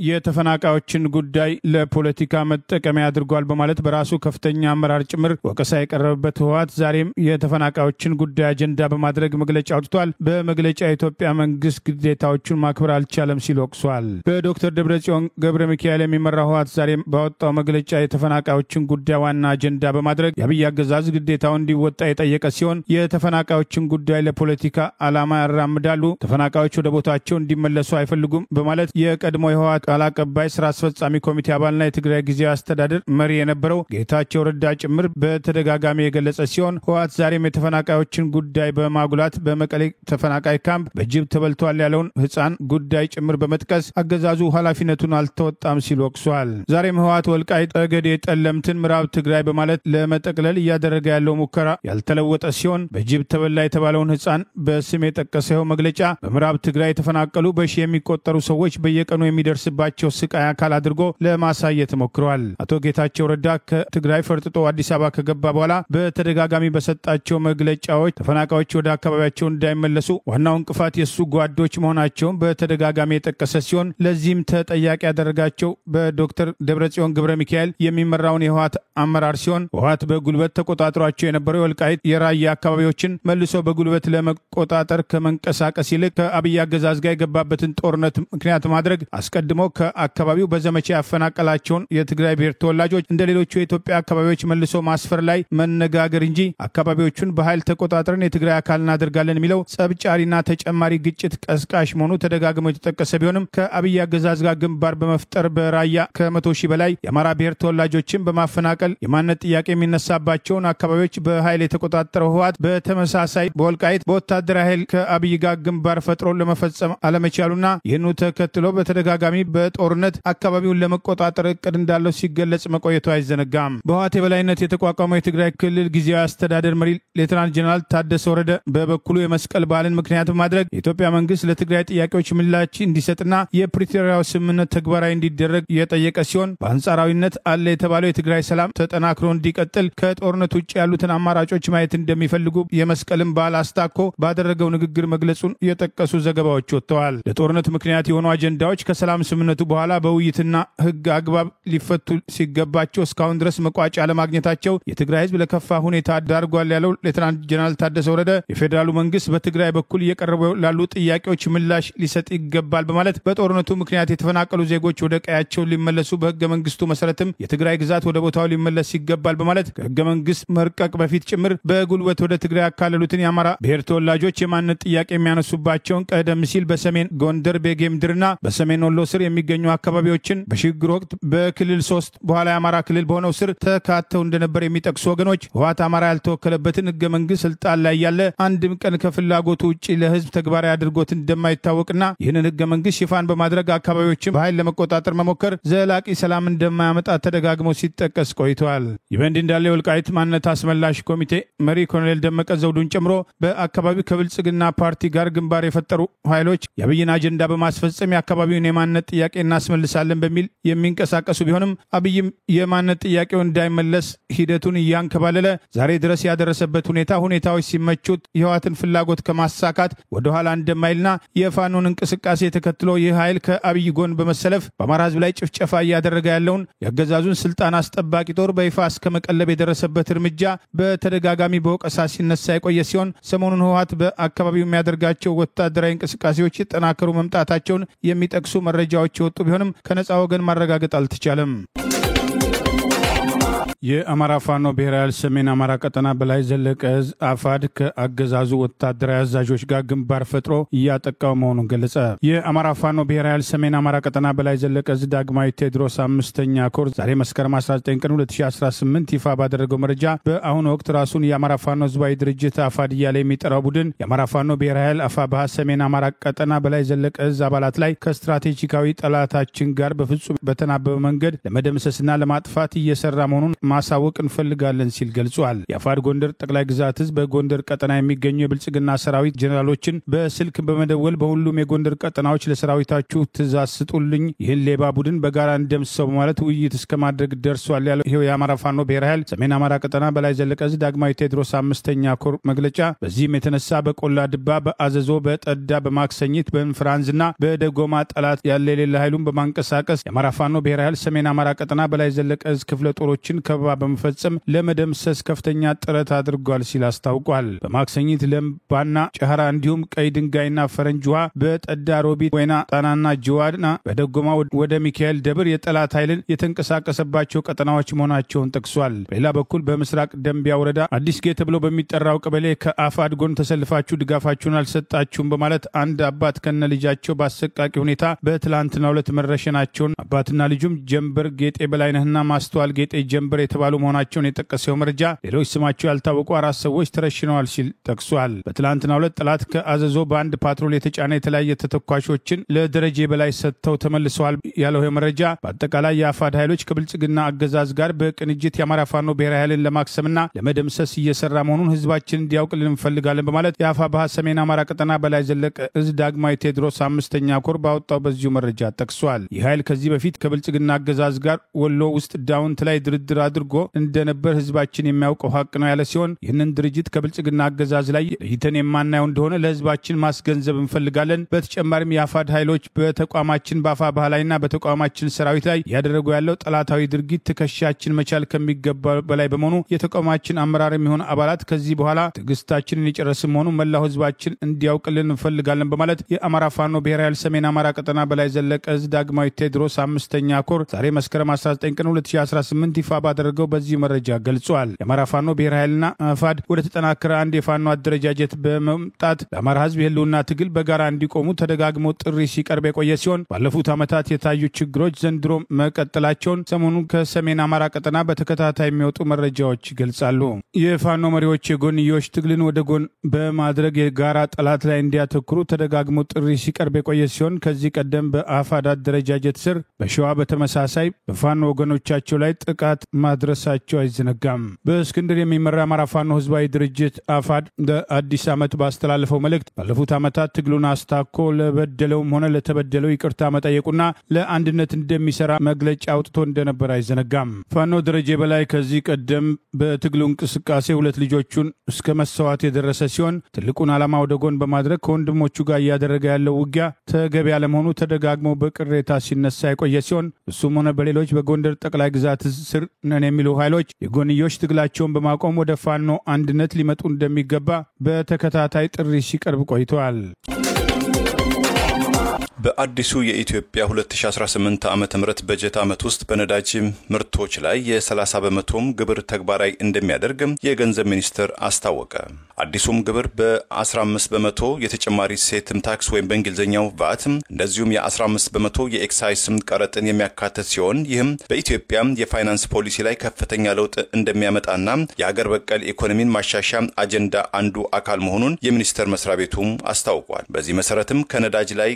የተፈናቃዮችን ጉዳይ ለፖለቲካ መጠቀሚያ አድርጓል በማለት በራሱ ከፍተኛ አመራር ጭምር ወቀሳ የቀረበበት ህወሓት ዛሬም የተፈናቃዮችን ጉዳይ አጀንዳ በማድረግ መግለጫ አውጥቷል። በመግለጫ የኢትዮጵያ መንግስት ግዴታዎቹን ማክበር አልቻለም ሲል ወቅሷል። በዶክተር ደብረጽዮን ገብረ ሚካኤል የሚመራው ህወሓት ዛሬም ባወጣው መግለጫ የተፈናቃዮችን ጉዳይ ዋና አጀንዳ በማድረግ የአብይ አገዛዝ ግዴታውን እንዲወጣ የጠየቀ ሲሆን የተፈናቃዮችን ጉዳይ ለፖለቲካ ዓላማ ያራምዳሉ፣ ተፈናቃዮች ወደ ቦታቸው እንዲመለሱ አይፈልጉም በማለት የቀድሞ የህወሓት ቃል አቀባይ ስራ አስፈጻሚ ኮሚቴ አባልና የትግራይ ጊዜያዊ አስተዳደር መሪ የነበረው ጌታቸው ረዳ ጭምር በተደጋጋሚ የገለጸ ሲሆን ህወሓት ዛሬም የተፈናቃዮችን ጉዳይ በማጉላት በመቀሌ ተፈናቃይ ካምፕ በጅብ ተበልቷል ያለውን ህፃን ጉዳይ ጭምር በመጥቀስ አገዛዙ ኃላፊነቱን አልተወጣም ሲል ወቅሷል። ዛሬም ህወሓት ወልቃይት ጠገዴ፣ ጠለምትን ምዕራብ ትግራይ በማለት ለመጠቅለል እያደረገ ያለው ሙከራ ያልተለወጠ ሲሆን በጅብ ተበላ የተባለውን ህፃን በስም የጠቀሰው መግለጫ በምዕራብ ትግራይ የተፈናቀሉ በሺ የሚቆጠሩ ሰዎች በየቀኑ የሚደርስ ባቸው ስቃይ አካል አድርጎ ለማሳየት ሞክሯል። አቶ ጌታቸው ረዳ ከትግራይ ፈርጥጦ አዲስ አበባ ከገባ በኋላ በተደጋጋሚ በሰጣቸው መግለጫዎች ተፈናቃዮች ወደ አካባቢያቸው እንዳይመለሱ ዋናው እንቅፋት የሱ ጓዶች መሆናቸውን በተደጋጋሚ የጠቀሰ ሲሆን ለዚህም ተጠያቂ ያደረጋቸው በዶክተር ደብረጽዮን ገብረ ሚካኤል የሚመራውን የህወሓት አመራር ሲሆን ህወሓት በጉልበት ተቆጣጥሯቸው የነበረው የወልቃይት የራያ አካባቢዎችን መልሶ በጉልበት ለመቆጣጠር ከመንቀሳቀስ ይልቅ ከአብይ አገዛዝ ጋር የገባበትን ጦርነት ምክንያት ማድረግ አስቀድሞ ከአካባቢው በዘመቻ ያፈናቀላቸውን የትግራይ ብሔር ተወላጆች እንደ ሌሎቹ የኢትዮጵያ አካባቢዎች መልሶ ማስፈር ላይ መነጋገር እንጂ አካባቢዎቹን በኃይል ተቆጣጥረን የትግራይ አካል እናደርጋለን የሚለው ጸብጫሪና ተጨማሪ ግጭት ቀስቃሽ መሆኑ ተደጋግሞ የተጠቀሰ ቢሆንም ከአብይ አገዛዝ ጋር ግንባር በመፍጠር በራያ ከ100,000 በላይ የአማራ ብሔር ተወላጆችን በማፈናቀል የማንነት ጥያቄ የሚነሳባቸውን አካባቢዎች በኃይል የተቆጣጠረው ህወሓት በተመሳሳይ በወልቃይት በወታደራዊ ኃይል ከአብይ ጋር ግንባር ፈጥሮ ለመፈጸም አለመቻሉና ይህኑ ተከትሎ በተደጋጋሚ በጦርነት አካባቢውን ለመቆጣጠር እቅድ እንዳለው ሲገለጽ መቆየቱ አይዘነጋም። በህወሓት የበላይነት የተቋቋመው የትግራይ ክልል ጊዜያዊ አስተዳደር መሪ ሌተናንት ጀነራል ታደሰ ወረደ በበኩሉ የመስቀል በዓልን ምክንያት በማድረግ የኢትዮጵያ መንግስት ለትግራይ ጥያቄዎች ምላሽ እንዲሰጥና የፕሪቶሪያው ስምምነት ተግባራዊ እንዲደረግ የጠየቀ ሲሆን በአንጻራዊነት አለ የተባለው የትግራይ ሰላም ተጠናክሮ እንዲቀጥል ከጦርነት ውጭ ያሉትን አማራጮች ማየት እንደሚፈልጉ የመስቀልን በዓል አስታኮ ባደረገው ንግግር መግለጹን የጠቀሱ ዘገባዎች ወጥተዋል። ለጦርነት ምክንያት የሆኑ አጀንዳዎች ከሰላም ስምምነቱ በኋላ በውይይትና ህግ አግባብ ሊፈቱ ሲገባቸው እስካሁን ድረስ መቋጫ ለማግኘታቸው የትግራይ ህዝብ ለከፋ ሁኔታ ዳርጓል ያለው ሌተናንት ጀነራል ታደሰ ወረደ የፌዴራሉ መንግስት በትግራይ በኩል እየቀረቡ ላሉ ጥያቄዎች ምላሽ ሊሰጥ ይገባል በማለት በጦርነቱ ምክንያት የተፈናቀሉ ዜጎች ወደ ቀያቸው ሊመለሱ በህገ መንግስቱ መሰረትም የትግራይ ግዛት ወደ ቦታው ሊመለስ ይገባል በማለት ከህገ መንግስት መርቀቅ በፊት ጭምር በጉልበት ወደ ትግራይ ያካለሉትን የአማራ ብሔር ተወላጆች የማንነት ጥያቄ የሚያነሱባቸውን ቀደም ሲል በሰሜን ጎንደር ቤጌምድርና በሰሜን ወሎ ስር የሚገኙ አካባቢዎችን በሽግግር ወቅት በክልል 3 በኋላ የአማራ ክልል በሆነው ስር ተካተው እንደነበር የሚጠቅሱ ወገኖች ህወሓት አማራ ያልተወከለበትን ህገ መንግስት ስልጣን ላይ ያለ አንድም ቀን ከፍላጎቱ ውጪ ለህዝብ ተግባራዊ አድርጎት እንደማይታወቅና ይህንን ህገ መንግስት ሽፋን በማድረግ አካባቢዎችን በኃይል ለመቆጣጠር መሞከር ዘላቂ ሰላም እንደማያመጣ ተደጋግሞ ሲጠቀስ ቆይቷል። ይህ በእንዲህ እንዳለ የወልቃይት ማንነት አስመላሽ ኮሚቴ መሪ ኮሎኔል ደመቀ ዘውዱን ጨምሮ በአካባቢው ከብልጽግና ፓርቲ ጋር ግንባር የፈጠሩ ኃይሎች የአብይን አጀንዳ በማስፈጸም የአካባቢውን የማንነት ጥያቄ ጥያቄ እናስመልሳለን በሚል የሚንቀሳቀሱ ቢሆንም አብይም የማንነት ጥያቄው እንዳይመለስ ሂደቱን እያንከባለለ ዛሬ ድረስ ያደረሰበት ሁኔታዎች ሲመቹት የህወሓትን ፍላጎት ከማሳካት ወደ ኋላ እንደማይልና የፋኖን እንቅስቃሴ ተከትሎ ይህ ኃይል ከአብይ ጎን በመሰለፍ በአማራ ህዝብ ላይ ጭፍጨፋ እያደረገ ያለውን የአገዛዙን ስልጣን አስጠባቂ ጦር በይፋ እስከ መቀለብ የደረሰበት እርምጃ በተደጋጋሚ በወቀሳ ሲነሳ የቆየ ሲሆን ሰሞኑን ህወሓት በአካባቢው የሚያደርጋቸው ወታደራዊ እንቅስቃሴዎች የተጠናከሩ መምጣታቸውን የሚጠቅሱ መረጃዎች የወጡ ቢሆንም ከነፃ ወገን ማረጋገጥ አልተቻለም። የአማራ ፋኖ ብሔራዊ ኃይል ሰሜን አማራ ቀጠና በላይ ዘለቀ ዕዝ አፋድ ከአገዛዙ ወታደራዊ አዛዦች ጋር ግንባር ፈጥሮ እያጠቃው መሆኑን ገለጸ። የአማራ ፋኖ ብሔራዊ ኃይል ሰሜን አማራ ቀጠና በላይ ዘለቀ ዕዝ ዳግማዊ ቴዎድሮስ 5ኛ ኮር ዛሬ መስከረም 19 ቀን 2018 ይፋ ባደረገው መረጃ በአሁኑ ወቅት ራሱን የአማራ ፋኖ ህዝባዊ ድርጅት አፋድ እያለ የሚጠራው ቡድን የአማራ ፋኖ ብሔራዊ ኃይል አፋብኃ ሰሜን አማራ ቀጠና በላይ ዘለቀ ዕዝ አባላት ላይ ከስትራቴጂካዊ ጠላታችን ጋር በፍጹም በተናበበ መንገድ ለመደምሰስና ለማጥፋት እየሰራ መሆኑን ማሳወቅ እንፈልጋለን ሲል ገልጿል። የአፋድ ጎንደር ጠቅላይ ግዛት ህዝብ በጎንደር ቀጠና የሚገኙ የብልጽግና ሰራዊት ጀነራሎችን በስልክ በመደወል በሁሉም የጎንደር ቀጠናዎች ለሰራዊታችሁ ትእዛዝ ስጡልኝ፣ ይህን ሌባ ቡድን በጋራ እንደምሰው በማለት ውይይት እስከ ማድረግ ደርሷል ያለው ይሄው የአማራ ፋኖ ብሔራዊ ኃይል ሰሜን አማራ ቀጠና በላይ ዘለቀ ዕዝ ዳግማዊ ቴዎድሮስ 5ኛ ኮር መግለጫ በዚህም የተነሳ በቆላ ድባ፣ በአዘዞ፣ በጠዳ፣ በማክሰኝት፣ በእንፍራንዝና በደጎማ ጠላት ያለ የሌለ ኃይሉን በማንቀሳቀስ የአማራ ፋኖ ብሔራዊ ኃይል ሰሜን አማራ ቀጠና በላይ ዘለቀ ዕዝ ክፍለ ጦሮችን ከበባ በመፈጸም ለመደምሰስ ከፍተኛ ጥረት አድርጓል ሲል አስታውቋል። በማክሰኝት ለምባና ጨህራ እንዲሁም ቀይ ድንጋይና ፈረንጅ ውሃ፣ በጠዳ ሮቢት፣ ወይና ጣናና ጅዋድና በደጎማ ወደ ሚካኤል ደብር የጠላት ኃይልን የተንቀሳቀሰባቸው ቀጠናዎች መሆናቸውን ጠቅሷል። በሌላ በኩል በምስራቅ ደንቢያ ወረዳ አዲስ ጌ ተብሎ በሚጠራው ቀበሌ ከአፋድ ጎን ተሰልፋችሁ ድጋፋችሁን አልሰጣችሁም በማለት አንድ አባት ከነ ልጃቸው በአሰቃቂ ሁኔታ በትላንትናው ዕለት መረሸናቸውን አባትና ልጁም ጀንበር ጌጤ በላይነህና ማስተዋል ጌጤ ጀንበር የተባሉ መሆናቸውን የጠቀሰው መረጃ ሌሎች ስማቸው ያልታወቁ 4 ሰዎች ተረሽነዋል ሲል ጠቅሷል። በትላንትናው ዕለት ጠላት ከአዘዞ በአንድ ፓትሮል የተጫነ የተለያየ ተተኳሾችን ለደረጀ በላይ ሰጥተው ተመልሰዋል ያለው መረጃ በአጠቃላይ የአፋድ ኃይሎች ከብልጽግና አገዛዝ ጋር በቅንጅት የአማራ ፋኖ ብሔራዊ ኃይልን ለማክሰምና ለመደምሰስ እየሰራ መሆኑን ህዝባችን እንዲያውቅልን እንፈልጋለን በማለት የአፋብኃ ሰሜን አማራ ቀጠና በላይ ዘለቀ ዕዝ ዳግማዊ ቴዎድሮስ 5ኛ ኮር ባወጣው በዚሁ መረጃ ጠቅሷል። ይህ ኃይል ከዚህ በፊት ከብልጽግና አገዛዝ ጋር ወሎ ውስጥ ዳውንት ላይ ድርድር አድርጎ እንደነበር ህዝባችን የሚያውቀው ሀቅ ነው ያለ ሲሆን ይህንን ድርጅት ከብልጽግና አገዛዝ ላይ ለይተን የማናየው እንደሆነ ለህዝባችን ማስገንዘብ እንፈልጋለን። በተጨማሪም የአፋድ ኃይሎች በተቋማችን በአፋብኃ ላይና በተቋማችን ሰራዊት ላይ ያደረጉ ያለው ጠላታዊ ድርጊት ትከሻችን መቻል ከሚገባ በላይ በመሆኑ የተቋማችን አመራር የሚሆኑ አባላት ከዚህ በኋላ ትዕግስታችንን የጨረስን መሆኑ መላው ህዝባችን እንዲያውቅልን እንፈልጋለን በማለት የአማራ ፋኖ ብሔራዊ ኃይል ሰሜን አማራ ቀጠና በላይ ዘለቀ ዕዝ ዳግማዊ ቴዎድሮስ 5ኛ ኮር ዛሬ መስከረም 19 ቀን 2018 ይፋ ባደረገው በዚህ መረጃ ገልጿል። የአማራ ፋኖ ብሔራዊ ኃይልና አፋድ ወደ ተጠናከረ አንድ የፋኖ አደረጃጀት በመምጣት ለአማራ ህዝብ የህልውና ትግል በጋራ እንዲቆሙ ተደጋግሞ ጥሪ ሲቀርብ የቆየ ሲሆን ባለፉት ዓመታት የታዩ ችግሮች ዘንድሮ መቀጠላቸውን ሰሞኑን ከሰሜን አማራ ቀጠና በተከታታይ የሚወጡ መረጃዎች ይገልጻሉ። የፋኖ መሪዎች የጎንዮሽ ትግልን ወደ ጎን በማድረግ የጋራ ጠላት ላይ እንዲያተኩሩ ተደጋግሞ ጥሪ ሲቀርብ የቆየ ሲሆን ከዚህ ቀደም በአፋድ አደረጃጀት ስር በሸዋ በተመሳሳይ በፋኖ ወገኖቻቸው ላይ ጥቃት ማድረሳቸው አይዘነጋም። በእስክንድር የሚመራ አማራ ፋኖ ህዝባዊ ድርጅት አፋድ ለአዲስ ዓመት ባስተላለፈው መልእክት ባለፉት ዓመታት ትግሉን አስታኮ ለበደለውም ሆነ ለተበደለው ይቅርታ መጠየቁና ለአንድነት እንደሚሰራ መግለጫ አውጥቶ እንደነበር አይዘነጋም። ፋኖ ደረጀ በላይ ከዚህ ቀደም በትግሉ እንቅስቃሴ 2 ልጆቹን እስከ መሰዋት የደረሰ ሲሆን ትልቁን ዓላማ ወደ ጎን በማድረግ ከወንድሞቹ ጋር እያደረገ ያለው ውጊያ ተገቢ ያለመሆኑ ተደጋግሞ በቅሬታ ሲነሳ የቆየ ሲሆን እሱም ሆነ በሌሎች በጎንደር ጠቅላይ ግዛት ስር ነን የሚሉ ኃይሎች የጎንዮሽ ትግላቸውን በማቆም ወደ ፋኖ አንድነት ሊመጡ እንደሚገባ በተከታታይ ጥሪ ሲቀርብ ቆይተዋል። በአዲሱ የኢትዮጵያ 2018 ዓ.ም በጀት ዓመት ውስጥ በነዳጅ ምርቶች ላይ የ30 በመቶም ግብር ተግባራዊ እንደሚያደርግ የገንዘብ ሚኒስቴር አስታወቀ። አዲሱም ግብር በ15 በመቶ የተጨማሪ እሴትም ታክስ ወይም በእንግሊዝኛው ቫት እንደዚሁም የ15 በመቶ የኤክሳይዝ ቀረጥን የሚያካትት ሲሆን ይህም በኢትዮጵያ የፋይናንስ ፖሊሲ ላይ ከፍተኛ ለውጥ እንደሚያመጣና የሀገር በቀል ኢኮኖሚን ማሻሻያ አጀንዳ አንዱ አካል መሆኑን የሚኒስቴር መስሪያ ቤቱ አስታውቋል። በዚህ መሰረትም ከነዳጅ ላይ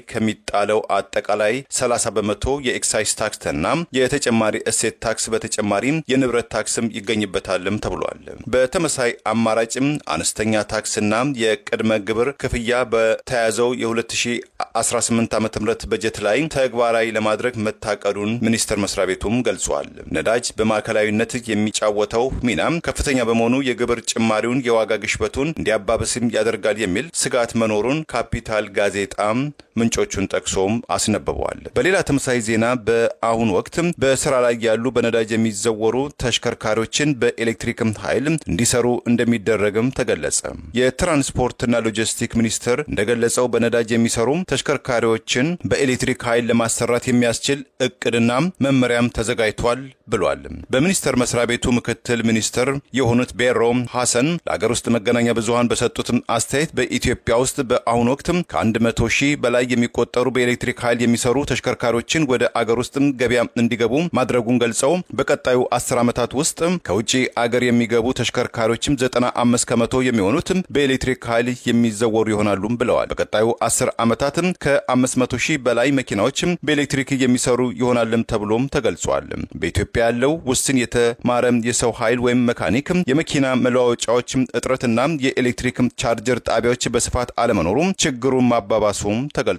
ከሚጣለው አጠቃላይ 30 በመቶ የኤክሳይዝ ታክስና የተጨማሪ እሴት ታክስ በተጨማሪም የንብረት ታክስም ይገኝበታልም ተብሏል። በተመሳሳይ አማራጭም አነስተኛ ታክስና የቅድመ ግብር ክፍያ በተያዘው የ2018 ዓ.ም በጀት ላይ ተግባራዊ ለማድረግ መታቀዱን ሚኒስቴር መስሪያ ቤቱም ገልጿል። ነዳጅ በማዕከላዊነት የሚጫወተው ሚና ከፍተኛ በመሆኑ የግብር ጭማሪውን የዋጋ ግሽበቱን እንዲያባብስም ያደርጋል የሚል ስጋት መኖሩን ካፒታል ጋዜጣም ምንጮቹን ጠቅሶም አስነብበዋል። በሌላ ተመሳሳይ ዜና በአሁኑ ወቅት በስራ ላይ ያሉ በነዳጅ የሚዘወሩ ተሽከርካሪዎችን በኤሌክትሪክ ኃይል እንዲሰሩ እንደሚደረግም ተገለጸ። የትራንስፖርትና ሎጂስቲክ ሚኒስቴር እንደገለጸው በነዳጅ የሚሰሩ ተሽከርካሪዎችን በኤሌክትሪክ ኃይል ለማሰራት የሚያስችል እቅድና መመሪያም ተዘጋጅቷል ብሏል። በሚኒስቴር መስሪያ ቤቱ ምክትል ሚኒስትር የሆኑት ቤሮ ሐሰን ለሀገር ውስጥ መገናኛ ብዙሃን በሰጡት አስተያየት በኢትዮጵያ ውስጥ በአሁኑ ወቅት ከ100 ሺህ በላይ የሚቆጠሩ በኤሌክትሪክ ኃይል የሚሰሩ ተሽከርካሪዎችን ወደ አገር ውስጥ ገበያ እንዲገቡ ማድረጉን ገልጸው በቀጣዩ 10 ዓመታት ውስጥ ከውጪ አገር የሚገቡ ተሽከርካሪዎችም 95 ከመቶ የሚሆኑት በኤሌክትሪክ ኃይል የሚዘወሩ ይሆናሉ ብለዋል። በቀጣዩ 10 ዓመታት ከ500 ሺህ በላይ መኪናዎች በኤሌክትሪክ የሚሰሩ ይሆናልም ተብሎም ተገልጿል። በኢትዮጵያ ያለው ውስን የተማረ የሰው ኃይል ወይም መካኒክ የመኪና መለዋወጫዎች እጥረትና የኤሌክትሪክ ቻርጀር ጣቢያዎች በስፋት አለመኖሩ ችግሩን ማባባሱም ተገልጿል።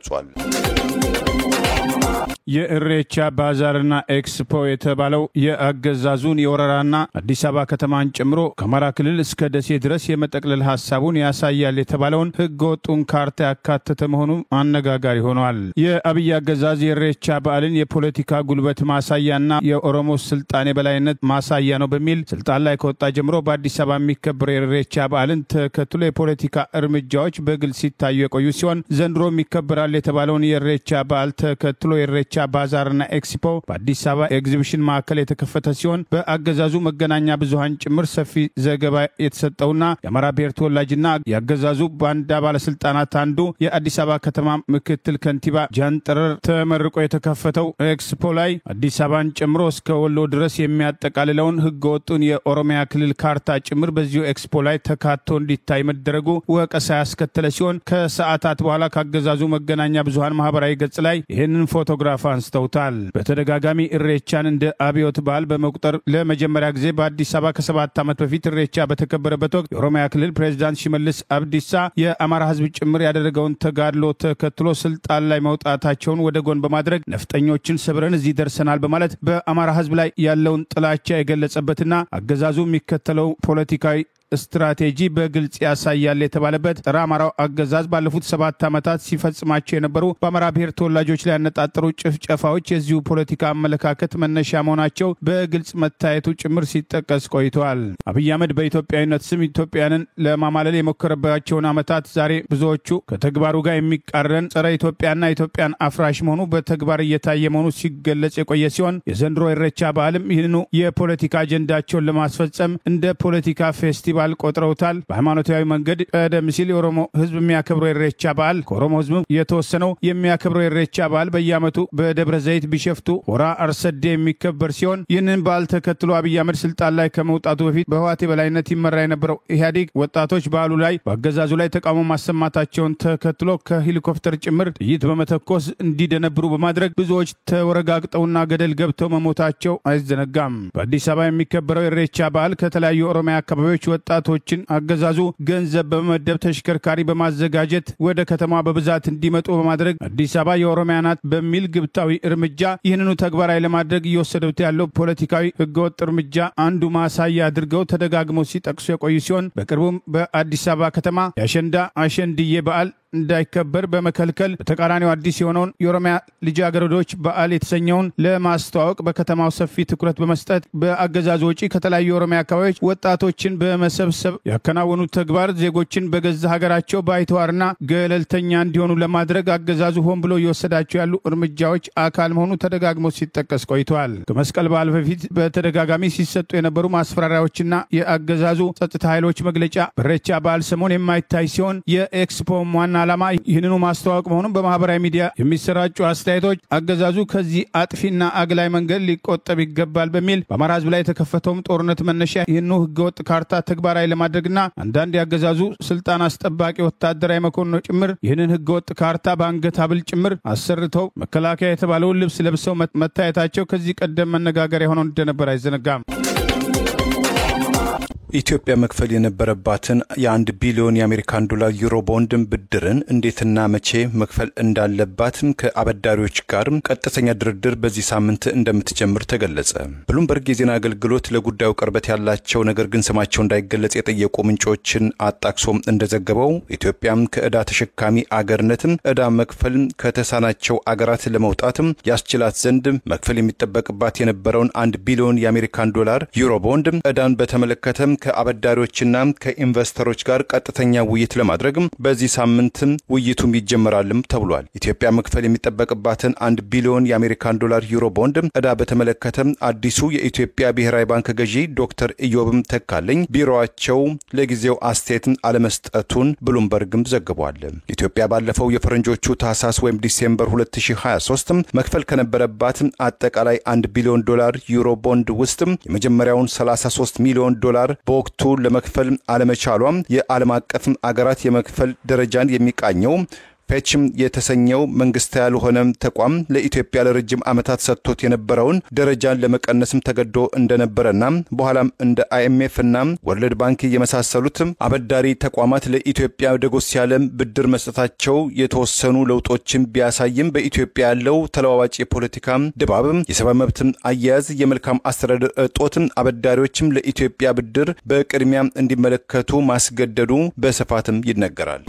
የኢሬቻ ባዛርና ኤክስፖ የተባለው የአገዛዙን የወረራና አዲስ አበባ ከተማን ጨምሮ ከአማራ ክልል እስከ ደሴ ድረስ የመጠቅለል ሐሳቡን ያሳያል የተባለውን ህገወጡን ካርታ ያካተተ መሆኑ አነጋጋሪ ሆኗል። የአብይ አገዛዝ የኢሬቻ በዓልን የፖለቲካ ጉልበት ማሳያና የኦሮሞ ስልጣን የበላይነት ማሳያ ነው በሚል ስልጣን ላይ ከወጣ ጀምሮ በአዲስ አበባ የሚከበረው የኢሬቻ በዓልን ተከትሎ የፖለቲካ እርምጃዎች በግልጽ ሲታዩ የቆዩ ሲሆን ዘንድሮ የሚከበራል የተባለውን የኢሬቻ በዓል ተከትሎ የኢሬቻ ባዛርና ኤክስፖ በአዲስ አበባ ኤግዚቢሽን ማዕከል የተከፈተ ሲሆን በአገዛዙ መገናኛ ብዙሃን ጭምር ሰፊ ዘገባ የተሰጠውና የአማራ ብሔር ተወላጅና የአገዛዙ ባንዳ ባለስልጣናት አንዱ የአዲስ አበባ ከተማ ምክትል ከንቲባ ጃንጥረር ተመርቆ የተከፈተው ኤክስፖ ላይ አዲስ አበባን ጨምሮ እስከ ወሎ ድረስ የሚያጠቃልለውን ህገወጡን የኦሮሚያ ክልል ካርታ ጭምር በዚሁ ኤክስፖ ላይ ተካቶ እንዲታይ መደረጉ ወቀሳ ያስከተለ ሲሆን ከሰዓታት በኋላ ከአገዛዙ መገናኛ ብዙሃን ማህበራዊ ገጽ ላይ ይህንን ፎቶግራፍ አንስተውታል። በተደጋጋሚ ኢሬቻን እንደ አብዮት በዓል በመቁጠር ለመጀመሪያ ጊዜ በአዲስ አበባ ከ7 ዓመት በፊት ኢሬቻ በተከበረበት ወቅት የኦሮሚያ ክልል ፕሬዝዳንት ሽመልስ አብዲሳ የአማራ ህዝብ ጭምር ያደረገውን ተጋድሎ ተከትሎ ስልጣን ላይ መውጣታቸውን ወደ ጎን በማድረግ ነፍጠኞችን ሰብረን እዚህ ደርሰናል በማለት በአማራ ህዝብ ላይ ያለውን ጥላቻ የገለጸበትና አገዛዙ የሚከተለው ፖለቲካዊ ስትራቴጂ በግልጽ ያሳያል የተባለበት ጸረ አማራው አገዛዝ ባለፉት 7 ዓመታት ሲፈጽማቸው የነበሩ በአማራ ብሔር ተወላጆች ላይ ያነጣጠሩ ጭፍጨፋዎች የዚሁ ፖለቲካ አመለካከት መነሻ መሆናቸው በግልጽ መታየቱ ጭምር ሲጠቀስ ቆይተዋል። አብይ አህመድ በኢትዮጵያዊነት ስም ኢትዮጵያንን ለማማለል የሞከረባቸውን ዓመታት ዛሬ ብዙዎቹ ከተግባሩ ጋር የሚቃረን ጸረ ኢትዮጵያና ኢትዮጵያን አፍራሽ መሆኑ በተግባር እየታየ መሆኑ ሲገለጽ የቆየ ሲሆን የዘንድሮ ኢሬቻ በዓልም ይህንኑ የፖለቲካ አጀንዳቸውን ለማስፈጸም እንደ ፖለቲካ ፌስቲቫል ቆጥረውታል። በሃይማኖታዊ መንገድ ቀደም ሲል የኦሮሞ ህዝብ የሚያከብረው ኢሬቻ በዓል ከኦሮሞ ህዝብ የተወሰነው የሚያከብረው ኢሬቻ በዓል በየዓመቱ በደብረ ዘይት ቢሸፍቱ ሆራ አርሰዴ የሚከበር ሲሆን ይህንን በዓል ተከትሎ አብይ አህመድ ስልጣን ላይ ከመውጣቱ በፊት በህወሓት የበላይነት ይመራ የነበረው ኢህአዴግ ወጣቶች በዓሉ ላይ በአገዛዙ ላይ ተቃውሞ ማሰማታቸውን ተከትሎ ከሄሊኮፕተር ጭምር ጥይት በመተኮስ እንዲደነብሩ በማድረግ ብዙዎች ተወረጋግጠውና ገደል ገብተው መሞታቸው አይዘነጋም። በአዲስ አበባ የሚከበረው ኢሬቻ በዓል ከተለያዩ ኦሮሚያ አካባቢዎች ወጣቶችን አገዛዙ ገንዘብ በመመደብ ተሽከርካሪ በማዘጋጀት ወደ ከተማ በብዛት እንዲመጡ በማድረግ አዲስ አበባ የኦሮሚያ ናት በሚል ግብታዊ እርምጃ ይህንኑ ተግባራዊ ለማድረግ እየወሰዱት ያለው ፖለቲካዊ ህገወጥ እርምጃ አንዱ ማሳያ አድርገው ተደጋግመው ሲጠቅሱ የቆዩ ሲሆን በቅርቡም በአዲስ አበባ ከተማ የአሸንዳ አሸንድዬ በዓል እንዳይከበር በመከልከል በተቃራኒው አዲስ የሆነውን የኦሮሚያ ልጃገረዶች በዓል የተሰኘውን ለማስተዋወቅ በከተማው ሰፊ ትኩረት በመስጠት በአገዛዙ ወጪ ከተለያዩ የኦሮሚያ አካባቢዎች ወጣቶችን በመሰብሰብ ያከናወኑት ተግባር ዜጎችን በገዛ ሀገራቸው ባይተዋርና ገለልተኛ እንዲሆኑ ለማድረግ አገዛዙ ሆን ብሎ እየወሰዳቸው ያሉ እርምጃዎች አካል መሆኑ ተደጋግሞ ሲጠቀስ ቆይተዋል። ከመስቀል በዓል በፊት በተደጋጋሚ ሲሰጡ የነበሩ ማስፈራሪያዎችና የአገዛዙ ጸጥታ ኃይሎች መግለጫ በኢሬቻ በዓል ሰሞን የማይታይ ሲሆን የኤክስፖ ዋና ዓላማ ይህንኑ ማስተዋወቅ መሆኑን በማህበራዊ ሚዲያ የሚሰራጩ አስተያየቶች አገዛዙ ከዚህ አጥፊና አግላይ መንገድ ሊቆጠብ ይገባል በሚል በአማራ ህዝብ ላይ የተከፈተውም ጦርነት መነሻ ይህንኑ ህገወጥ ካርታ ተግባራዊ ለማድረግና አንዳንድ ያገዛዙ ስልጣን አስጠባቂ ወታደራዊ መኮንኖች ጭምር ይህንን ህገወጥ ካርታ በአንገት ሀብል ጭምር አሰርተው መከላከያ የተባለውን ልብስ ለብሰው መታየታቸው ከዚህ ቀደም መነጋገሪያ ሆነው እንደነበር አይዘነጋም። ኢትዮጵያ መክፈል የነበረባትን የ1 ቢሊዮን የአሜሪካን ዶላር ዩሮ ቦንድን ብድርን እንዴትና መቼ መክፈል እንዳለባትም ከአበዳሪዎች ጋር ቀጥተኛ ድርድር በዚህ ሳምንት እንደምትጀምር ተገለጸ። ብሉምበርግ የዜና አገልግሎት ለጉዳዩ ቅርበት ያላቸው ነገር ግን ስማቸው እንዳይገለጽ የጠየቁ ምንጮችን አጣቅሶ እንደዘገበው ኢትዮጵያም ከዕዳ ተሸካሚ አገርነትም ዕዳ መክፈል ከተሳናቸው አገራት ለመውጣትም ያስችላት ዘንድ መክፈል የሚጠበቅባት የነበረውን 1 ቢሊዮን የአሜሪካን ዶላር ዩሮ ቦንድ ዕዳን በተመለከተ ከአበዳሪዎችና ከኢንቨስተሮች ጋር ቀጥተኛ ውይይት ለማድረግ በዚህ ሳምንት ውይይቱም ይጀምራልም ተብሏል። ኢትዮጵያ መክፈል የሚጠበቅባትን 1 ቢሊዮን የአሜሪካን ዶላር ዩሮ ቦንድ ዕዳ በተመለከተ አዲሱ የኢትዮጵያ ብሔራዊ ባንክ ገዢ ዶክተር ኢዮብም ተካልኝ ቢሮአቸው ለጊዜው አስተያየት አለመስጠቱን ብሉምበርግም ዘግቧል። ኢትዮጵያ ባለፈው የፈረንጆቹ ታህሳስ ወይም ዲሴምበር 2023 መክፈል ከነበረባት አጠቃላይ 1 ቢሊዮን ዶላር ዩሮ ቦንድ ውስጥ የመጀመሪያውን 33 ሚሊዮን ዶላር በወቅቱ ለመክፈል አለመቻሏም የዓለም አቀፍ አገራት የመክፈል ደረጃን የሚቃኘው ፔችም የተሰኘው መንግስታዊ ያልሆነ ተቋም ለኢትዮጵያ ለረጅም ዓመታት ሰጥቶት የነበረውን ደረጃን ለመቀነስም ተገዶ እንደነበረና በኋላም እንደ IMF እና ወርልድ ባንክ የመሳሰሉት አበዳሪ ተቋማት ለኢትዮጵያ ደጎስ ያለ ብድር መስጠታቸው የተወሰኑ ለውጦችን ቢያሳይም በኢትዮጵያ ያለው ተለዋዋጭ የፖለቲካ ድባብ የሰብአዊ መብት አያያዝ የመልካም አስተዳደር እጦት አበዳሪዎችም ለኢትዮጵያ ብድር በቅድሚያ እንዲመለከቱ ማስገደዱ በስፋትም ይነገራል።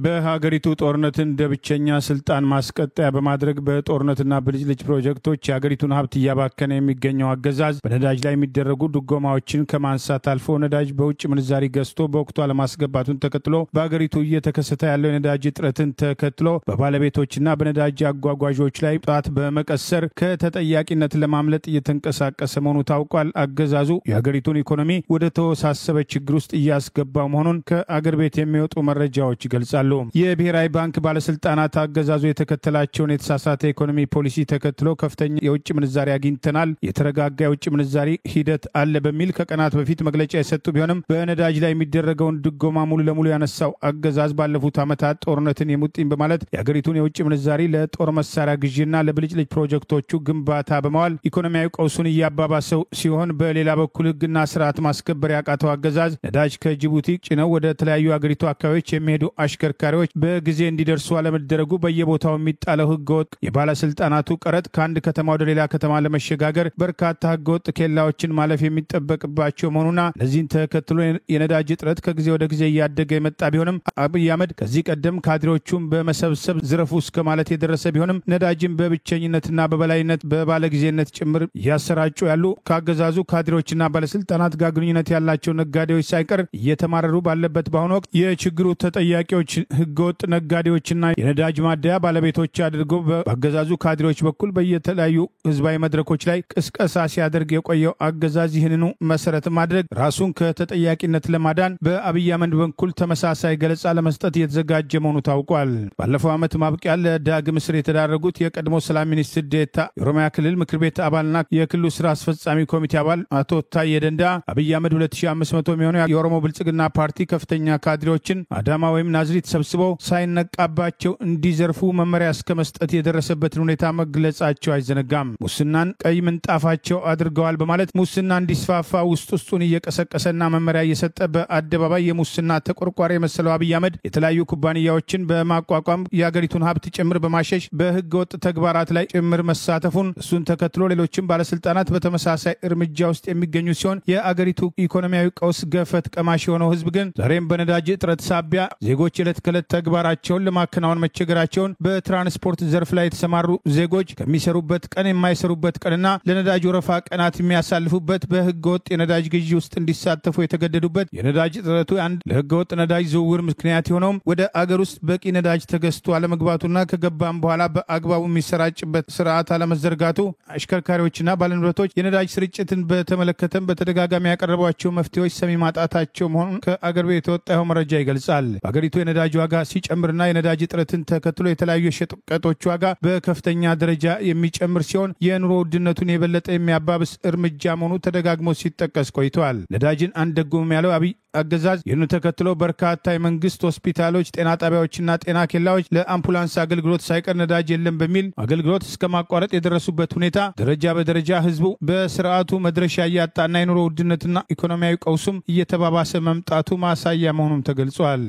በሀገሪቱ ጦርነትን እንደ ብቸኛ ስልጣን ማስቀጠያ በማድረግ በጦርነትና ብልጭልጭ ፕሮጀክቶች የሀገሪቱን ሀብት እያባከነ የሚገኘው አገዛዝ በነዳጅ ላይ የሚደረጉ ድጎማዎችን ከማንሳት አልፎ ነዳጅ በውጭ ምንዛሪ ገዝቶ በወቅቱ አለማስገባቱን ተከትሎ በሀገሪቱ እየተከሰተ ያለው የነዳጅ እጥረትን ተከትሎ በባለቤቶችና በነዳጅ አጓጓዦች ላይ ጣት በመቀሰር ከተጠያቂነት ለማምለጥ እየተንቀሳቀሰ መሆኑ ታውቋል። አገዛዙ የሀገሪቱን ኢኮኖሚ ወደ ተወሳሰበ ችግር ውስጥ እያስገባ መሆኑን ከአገር ቤት የሚወጡ መረጃዎች ይገልጻሉ። የብሔራዊ ባንክ ባለስልጣናት አገዛዙ የተከተላቸውን የተሳሳተ ኢኮኖሚ ፖሊሲ ተከትሎ ከፍተኛ የውጭ ምንዛሪ አግኝተናል፣ የተረጋጋ የውጭ ምንዛሪ ሂደት አለ በሚል ከቀናት በፊት መግለጫ የሰጡ ቢሆንም በነዳጅ ላይ የሚደረገውን ድጎማ ሙሉ ለሙሉ ያነሳው አገዛዝ ባለፉት ዓመታት ጦርነትን የሙጥኝ በማለት የሀገሪቱን የውጭ ምንዛሪ ለጦር መሳሪያ ግዢና ለብልጭልጭ ፕሮጀክቶቹ ግንባታ በመዋል ኢኮኖሚያዊ ቀውሱን እያባባሰው ሲሆን፣ በሌላ በኩል ህግና ስርዓት ማስከበር ያቃተው አገዛዝ ነዳጅ ከጅቡቲ ጭነው ወደ ተለያዩ አገሪቱ አካባቢዎች የሚሄዱ አሽከርካሪዎች በጊዜ እንዲደርሱ አለመደረጉ፣ በየቦታው የሚጣለው ህገወጥ የባለስልጣናቱ ቀረጥ ከአንድ ከተማ ወደ ሌላ ከተማ ለመሸጋገር በርካታ ህገወጥ ኬላዎችን ማለፍ የሚጠበቅባቸው መሆኑና እነዚህን ተከትሎ የነዳጅ እጥረት ከጊዜ ወደ ጊዜ እያደገ የመጣ ቢሆንም አብይ አህመድ ከዚህ ቀደም ካድሬዎቹን በመሰብሰብ ዝረፉ እስከ ማለት የደረሰ ቢሆንም ነዳጅን በብቸኝነትና በበላይነት በባለጊዜነት ጭምር እያሰራጩ ያሉ ከአገዛዙ ካድሬዎችና ባለስልጣናት ጋር ግንኙነት ያላቸው ነጋዴዎች ሳይቀር እየተማረሩ ባለበት በአሁኑ ወቅት የችግሩ ተጠያቂዎች ህገወጥ ነጋዴዎችና የነዳጅ ማደያ ባለቤቶች አድርገው በአገዛዙ ካድሬዎች በኩል በየተለያዩ ህዝባዊ መድረኮች ላይ ቅስቀሳ ሲያደርግ የቆየው አገዛዝ ይህንኑ መሰረት ማድረግ ራሱን ከተጠያቂነት ለማዳን በአብይ አህመድ በኩል ተመሳሳይ ገለጻ ለመስጠት እየተዘጋጀ መሆኑ ታውቋል። ባለፈው ዓመት ማብቂያ ለዳግም እስር የተዳረጉት የቀድሞ ሰላም ሚኒስትር ዴኤታ የኦሮሚያ ክልል ምክር ቤት አባልና የክልሉ ስራ አስፈጻሚ ኮሚቴ አባል አቶ ታዬ ደንዳ አብይ አህመድ 2500 የሚሆኑ የኦሮሞ ብልጽግና ፓርቲ ከፍተኛ ካድሬዎችን አዳማ ወይም ናዝሪት ሰብስበው ሳይነቃባቸው እንዲዘርፉ መመሪያ እስከ መስጠት የደረሰበትን ሁኔታ መግለጻቸው አይዘነጋም። ሙስናን ቀይ ምንጣፋቸው አድርገዋል በማለት ሙስና እንዲስፋፋ ውስጡን እየቀሰቀሰና መመሪያ እየሰጠ በአደባባይ የሙስና ተቆርቋሪ የመሰለው አብይ አህመድ የተለያዩ ኩባንያዎችን በማቋቋም የሀገሪቱን ሀብት ጭምር በማሸሽ በህገ ወጥ ተግባራት ላይ ጭምር መሳተፉን እሱን ተከትሎ ሌሎችም ባለስልጣናት በተመሳሳይ እርምጃ ውስጥ የሚገኙ ሲሆን የአገሪቱ ኢኮኖሚያዊ ቀውስ ገፈት ቀማሽ የሆነው ህዝብ ግን ዛሬም በነዳጅ እጥረት ሳቢያ ዜጎች የዕለት ከዕለት ተግባራቸውን ለማከናወን መቸገራቸውን በትራንስፖርት ዘርፍ ላይ የተሰማሩ ዜጎች ከሚሰሩበት ቀን የማይሰሩበት ቀንና ለነዳጅ ወረፋ ቀናት የሚያሳልፉበት በህገወጥ የነዳጅ ግዢ ውስጥ እንዲሳተፉ የተገደዱበት የነዳጅ እጥረቱ አንድ ለህገወጥ ነዳጅ ዝውውር ምክንያት የሆነው ወደ አገር ውስጥ በቂ ነዳጅ ተገዝቶ አለመግባቱና ከገባም በኋላ በአግባቡ የሚሰራጭበት ስርዓት አለመዘርጋቱ አሽከርካሪዎችና ባለንብረቶች የነዳጅ ስርጭትን በተመለከተም በተደጋጋሚ ያቀረቧቸው መፍትሄዎች ሰሚ ማጣታቸው መሆኑን ከአገር ቤት የተወጣው መረጃ ይገልጻል። በአገሪቱ የነዳጅ ዋጋ ሲጨምርና የነዳጅ እጥረትን ተከትሎ የተለያዩ የሸቀጦች ዋጋ በከፍተኛ ደረጃ የሚጨምር ሲሆን የኑሮ ውድነቱን የበለጠ የሚያባብስ እርምጃ መሆኑ ተደጋግሞ ሲጠቀስ ቆይቷል። ነዳጅን አንደጉም ያለው አብይ አገዛዝ ይህን ተከትሎ በርካታ የመንግስት ሆስፒታሎች፣ ጤና ጣቢያዎችና ጤና ኬላዎች ለአምቡላንስ አገልግሎት ሳይቀር ነዳጅ የለም በሚል አገልግሎት እስከ ማቋረጥ የደረሱበት ሁኔታ ደረጃ በደረጃ ህዝቡ በስርዓቱ መድረሻ እያጣና የኑሮ ውድነትና ኢኮኖሚያዊ ቀውሱም እየተባባሰ መምጣቱ ማሳያ መሆኑም ተገልጿል።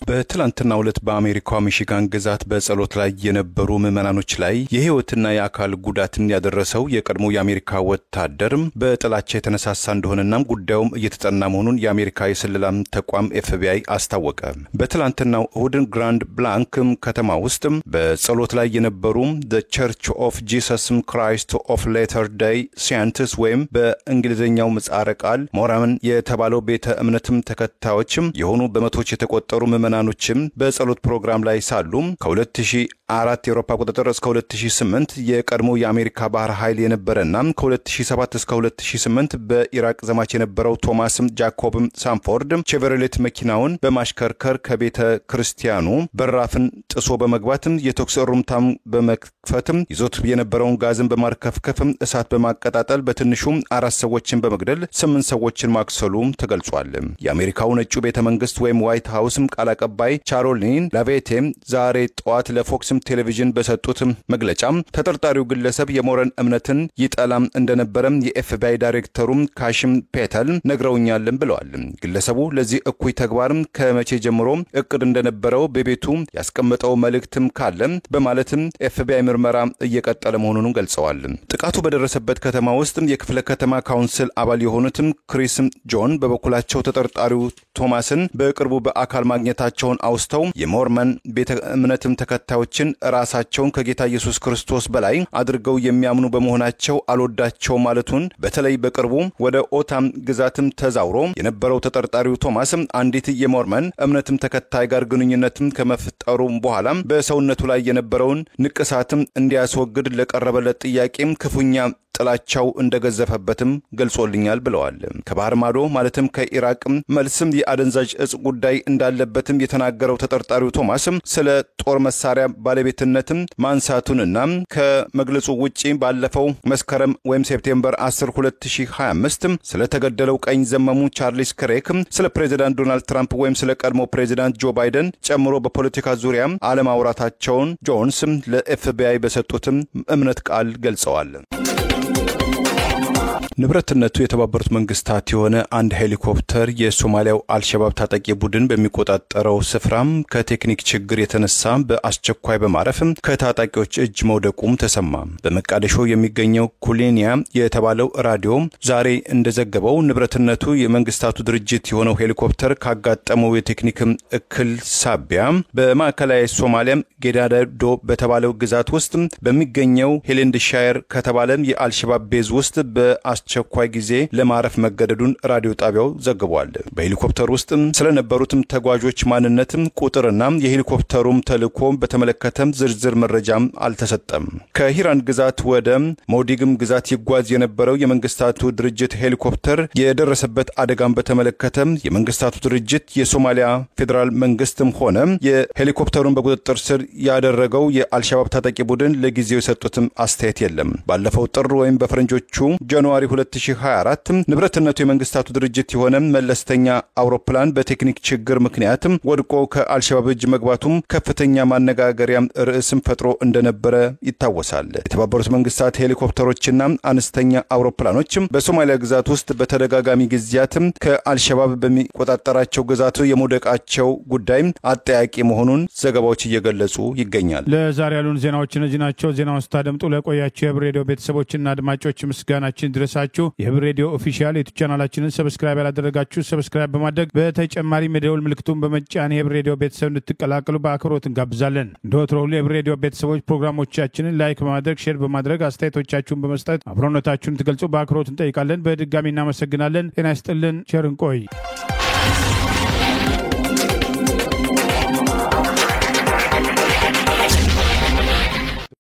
በትላንትና ዕለት በአሜሪካው ሚሽጋን ግዛት በጸሎት ላይ የነበሩ ምዕመናኖች ላይ የህይወትና የአካል ጉዳትን ያደረሰው የቀድሞ የአሜሪካ ወታደር በጥላቻ የተነሳሳ እንደሆነና ጉዳዩም እየተጠና መሆኑን የአሜሪካ የስለላ ተቋም FBI አስታወቀ። በትላንትናው እሁድ ግራንድ ብላንክ ከተማ ውስጥ በጸሎት ላይ የነበሩ The Church of Jesus Christ of Latter-day Saints ወይም በእንግሊዝኛው ምህጻረ ቃል ሞርመን የተባለው ቤተ እምነትም ተከታዮች የሆኑ በመቶዎች የተቆጠሩ ምዕመናኖችም በጸሎት ፕሮግራም ላይ ሳሉ ከ2004 የአውሮፓ ቁጥጥር እስከ 2008 የቀድሞ የአሜሪካ ባህር ኃይል የነበረና ከ2007 እስከ 2008 በኢራቅ ዘማች የነበረው ቶማስ ጃኮብ ሳንፎርድ ቼቨሮሌት መኪናውን በማሽከርከር ከቤተ ክርስቲያኑ በራፍን ጥሶ በመግባት የተኩስ ሩምታም በመክፈት ይዞት የነበረውን ጋዝን በማርከፍከፍ እሳት በማቀጣጠል በትንሹ 4 ሰዎችን በመግደል 8 ሰዎችን ማክሰሉ ተገልጿል። የአሜሪካው ነጩ ቤተ መንግስት ወይም ዋይት ሃውስ ቃል አቀባይ ቻሮሊን ላቬቴ ዛሬ ጠዋት ለፎክስ ቴሌቪዥን በሰጡት መግለጫ ተጠርጣሪው ግለሰብ የሞረን እምነትን ይጠላም እንደነበረም የኤፍቢአይ ዳይሬክተሩ ካሽም ፔተል ነግረውኛል ብለዋል። ግለሰቡ ለዚህ እኩይ ተግባር ከመቼ ጀምሮ እቅድ እንደነበረው በቤቱ ያስቀመጠው መልእክትም ካለ በማለትም ኤፍቢአይ ምርመራ እየቀጠለ መሆኑን ገልጸዋል። ጥቃቱ በደረሰበት ከተማ ውስጥ የክፍለ ከተማ ካውንስል አባል የሆኑት ክሪስ ጆን በበኩላቸው ተጠርጣሪው ቶማስን በቅርቡ በአካል ማግኘታቸውን አውስተው የሞርመን ቤተ እምነትም ተከታዮችን ራሳቸውን ከጌታ ኢየሱስ ክርስቶስ በላይ አድርገው የሚያምኑ በመሆናቸው አልወዳቸው ማለቱን በተለይ በቅርቡ ወደ ኦታም ግዛትም ተዛውሮ የነበረው ተጠርጣሪው ቶማስ አንዲት የሞርመን እምነትም ተከታይ ጋር ግንኙነትም ከመፍጠሩ በኋላ በሰውነቱ ላይ የነበረውን ንቅሳትም እንዲያስወግድ ለቀረበለት ጥያቄም ክፉኛ ጥላቻው እንደገዘፈበትም ገልጾልኛል ብለዋል። ከባህር ማዶ ማለትም ከኢራቅ መልስም የአደንዛዥ እጽ ጉዳይ እንዳለበትም የተናገረው ተጠርጣሪው ቶማስ ስለ ጦር መሳሪያ ባለቤትነትም ማንሳቱንና ከመግለጹ ውጪ ባለፈው መስከረም ወይም ሴፕቴምበር 10 2025 ስለ ተገደለው ቀኝ ዘመሙ ቻርልስ ክሬክ ስለ ፕሬዚዳንት ዶናልድ ትራምፕ ወይም ስለ ቀድሞ ፕሬዚዳንት ጆ ባይደን ጨምሮ በፖለቲካ ዙሪያ አለማውራታቸውን ጆንስ ለኤፍቢአይ በሰጡትም እምነት ቃል ገልጸዋል። ንብረትነቱ የተባበሩት መንግስታት የሆነ አንድ ሄሊኮፕተር የሶማሊያው አልሸባብ ታጣቂ ቡድን በሚቆጣጠረው ስፍራም ከቴክኒክ ችግር የተነሳ በአስቸኳይ በማረፍ ከታጣቂዎች እጅ መውደቁም ተሰማ። በመቃደሾ የሚገኘው ኩሌኒያ የተባለው ራዲዮ ዛሬ እንደዘገበው ንብረትነቱ የመንግስታቱ ድርጅት የሆነው ሄሊኮፕተር ካጋጠመው የቴክኒክ እክል ሳቢያ በማዕከላዊ ሶማሊያ ጌዳዶ በተባለው ግዛት ውስጥ በሚገኘው ሄሌንድሻየር ከተባለም የአልሸባብ ቤዝ ውስጥ በአስቸኳይ ጊዜ ለማረፍ መገደዱን ራዲዮ ጣቢያው ዘግቧል። በሄሊኮፕተር ውስጥ ስለነበሩትም ተጓዦች ማንነትም ቁጥርና የሄሊኮፕተሩም ተልእኮ በተመለከተም ዝርዝር መረጃም አልተሰጠም። ከሂራን ግዛት ወደ ሞዲግም ግዛት ይጓዝ የነበረው የመንግስታቱ ድርጅት ሄሊኮፕተር የደረሰበት አደጋን በተመለከተም የመንግስታቱ ድርጅት የሶማሊያ ፌደራል መንግስትም ሆነ የሄሊኮፕተሩን በቁጥጥር ስር ያደረገው የአልሸባብ ታጣቂ ቡድን ለጊዜው የሰጡትም አስተያየት የለም። ባለፈው ጥር ወይም በፈረንጆቹ ጃንዋሪ 2024 ንብረትነቱ የመንግስታቱ ድርጅት የሆነ መለስተኛ አውሮፕላን በቴክኒክ ችግር ምክንያት ወድቆ ከአልሸባብ እጅ መግባቱም ከፍተኛ ማነጋገሪያ ርዕስም ፈጥሮ እንደነበረ ይታወሳል። የተባበሩት መንግስታት ሄሊኮፕተሮችና አነስተኛ አውሮፕላኖች በሶማሊያ ግዛት ውስጥ በተደጋጋሚ ጊዜያት ከአልሸባብ በሚቆጣጠራቸው ግዛቱ የመውደቃቸው ጉዳይ አጠያቂ መሆኑን ዘገባዎች እየገለጹ ይገኛል። ለዛሬ ያሉን ዜናዎች እነዚህ ናቸው። ዜናውን ስታደምጡ ለቆያችሁ የህብር ሬዲዮ ቤተሰቦችና አድማጮች ምስጋናችን ድረሳችሁ። እንዲደርሳችሁ የህብር ሬዲዮ ኦፊሻል የዩቲዩብ ቻናላችንን ሰብስክራይብ ያላደረጋችሁ ሰብስክራይብ በማድረግ በተጨማሪ የደወል ምልክቱን በመጫን የህብር ሬዲዮ ቤተሰብ እንድትቀላቀሉ በአክብሮት እንጋብዛለን። እንደወትሮው የህብር ሬዲዮ ቤተሰቦች ፕሮግራሞቻችንን ላይክ በማድረግ ሼር በማድረግ አስተያየቶቻችሁን በመስጠት አብሮነታችሁን ትገልጹ በአክብሮት እንጠይቃለን። በድጋሚ እናመሰግናለን። ጤና ይስጥልን። ቸር እንቆይ።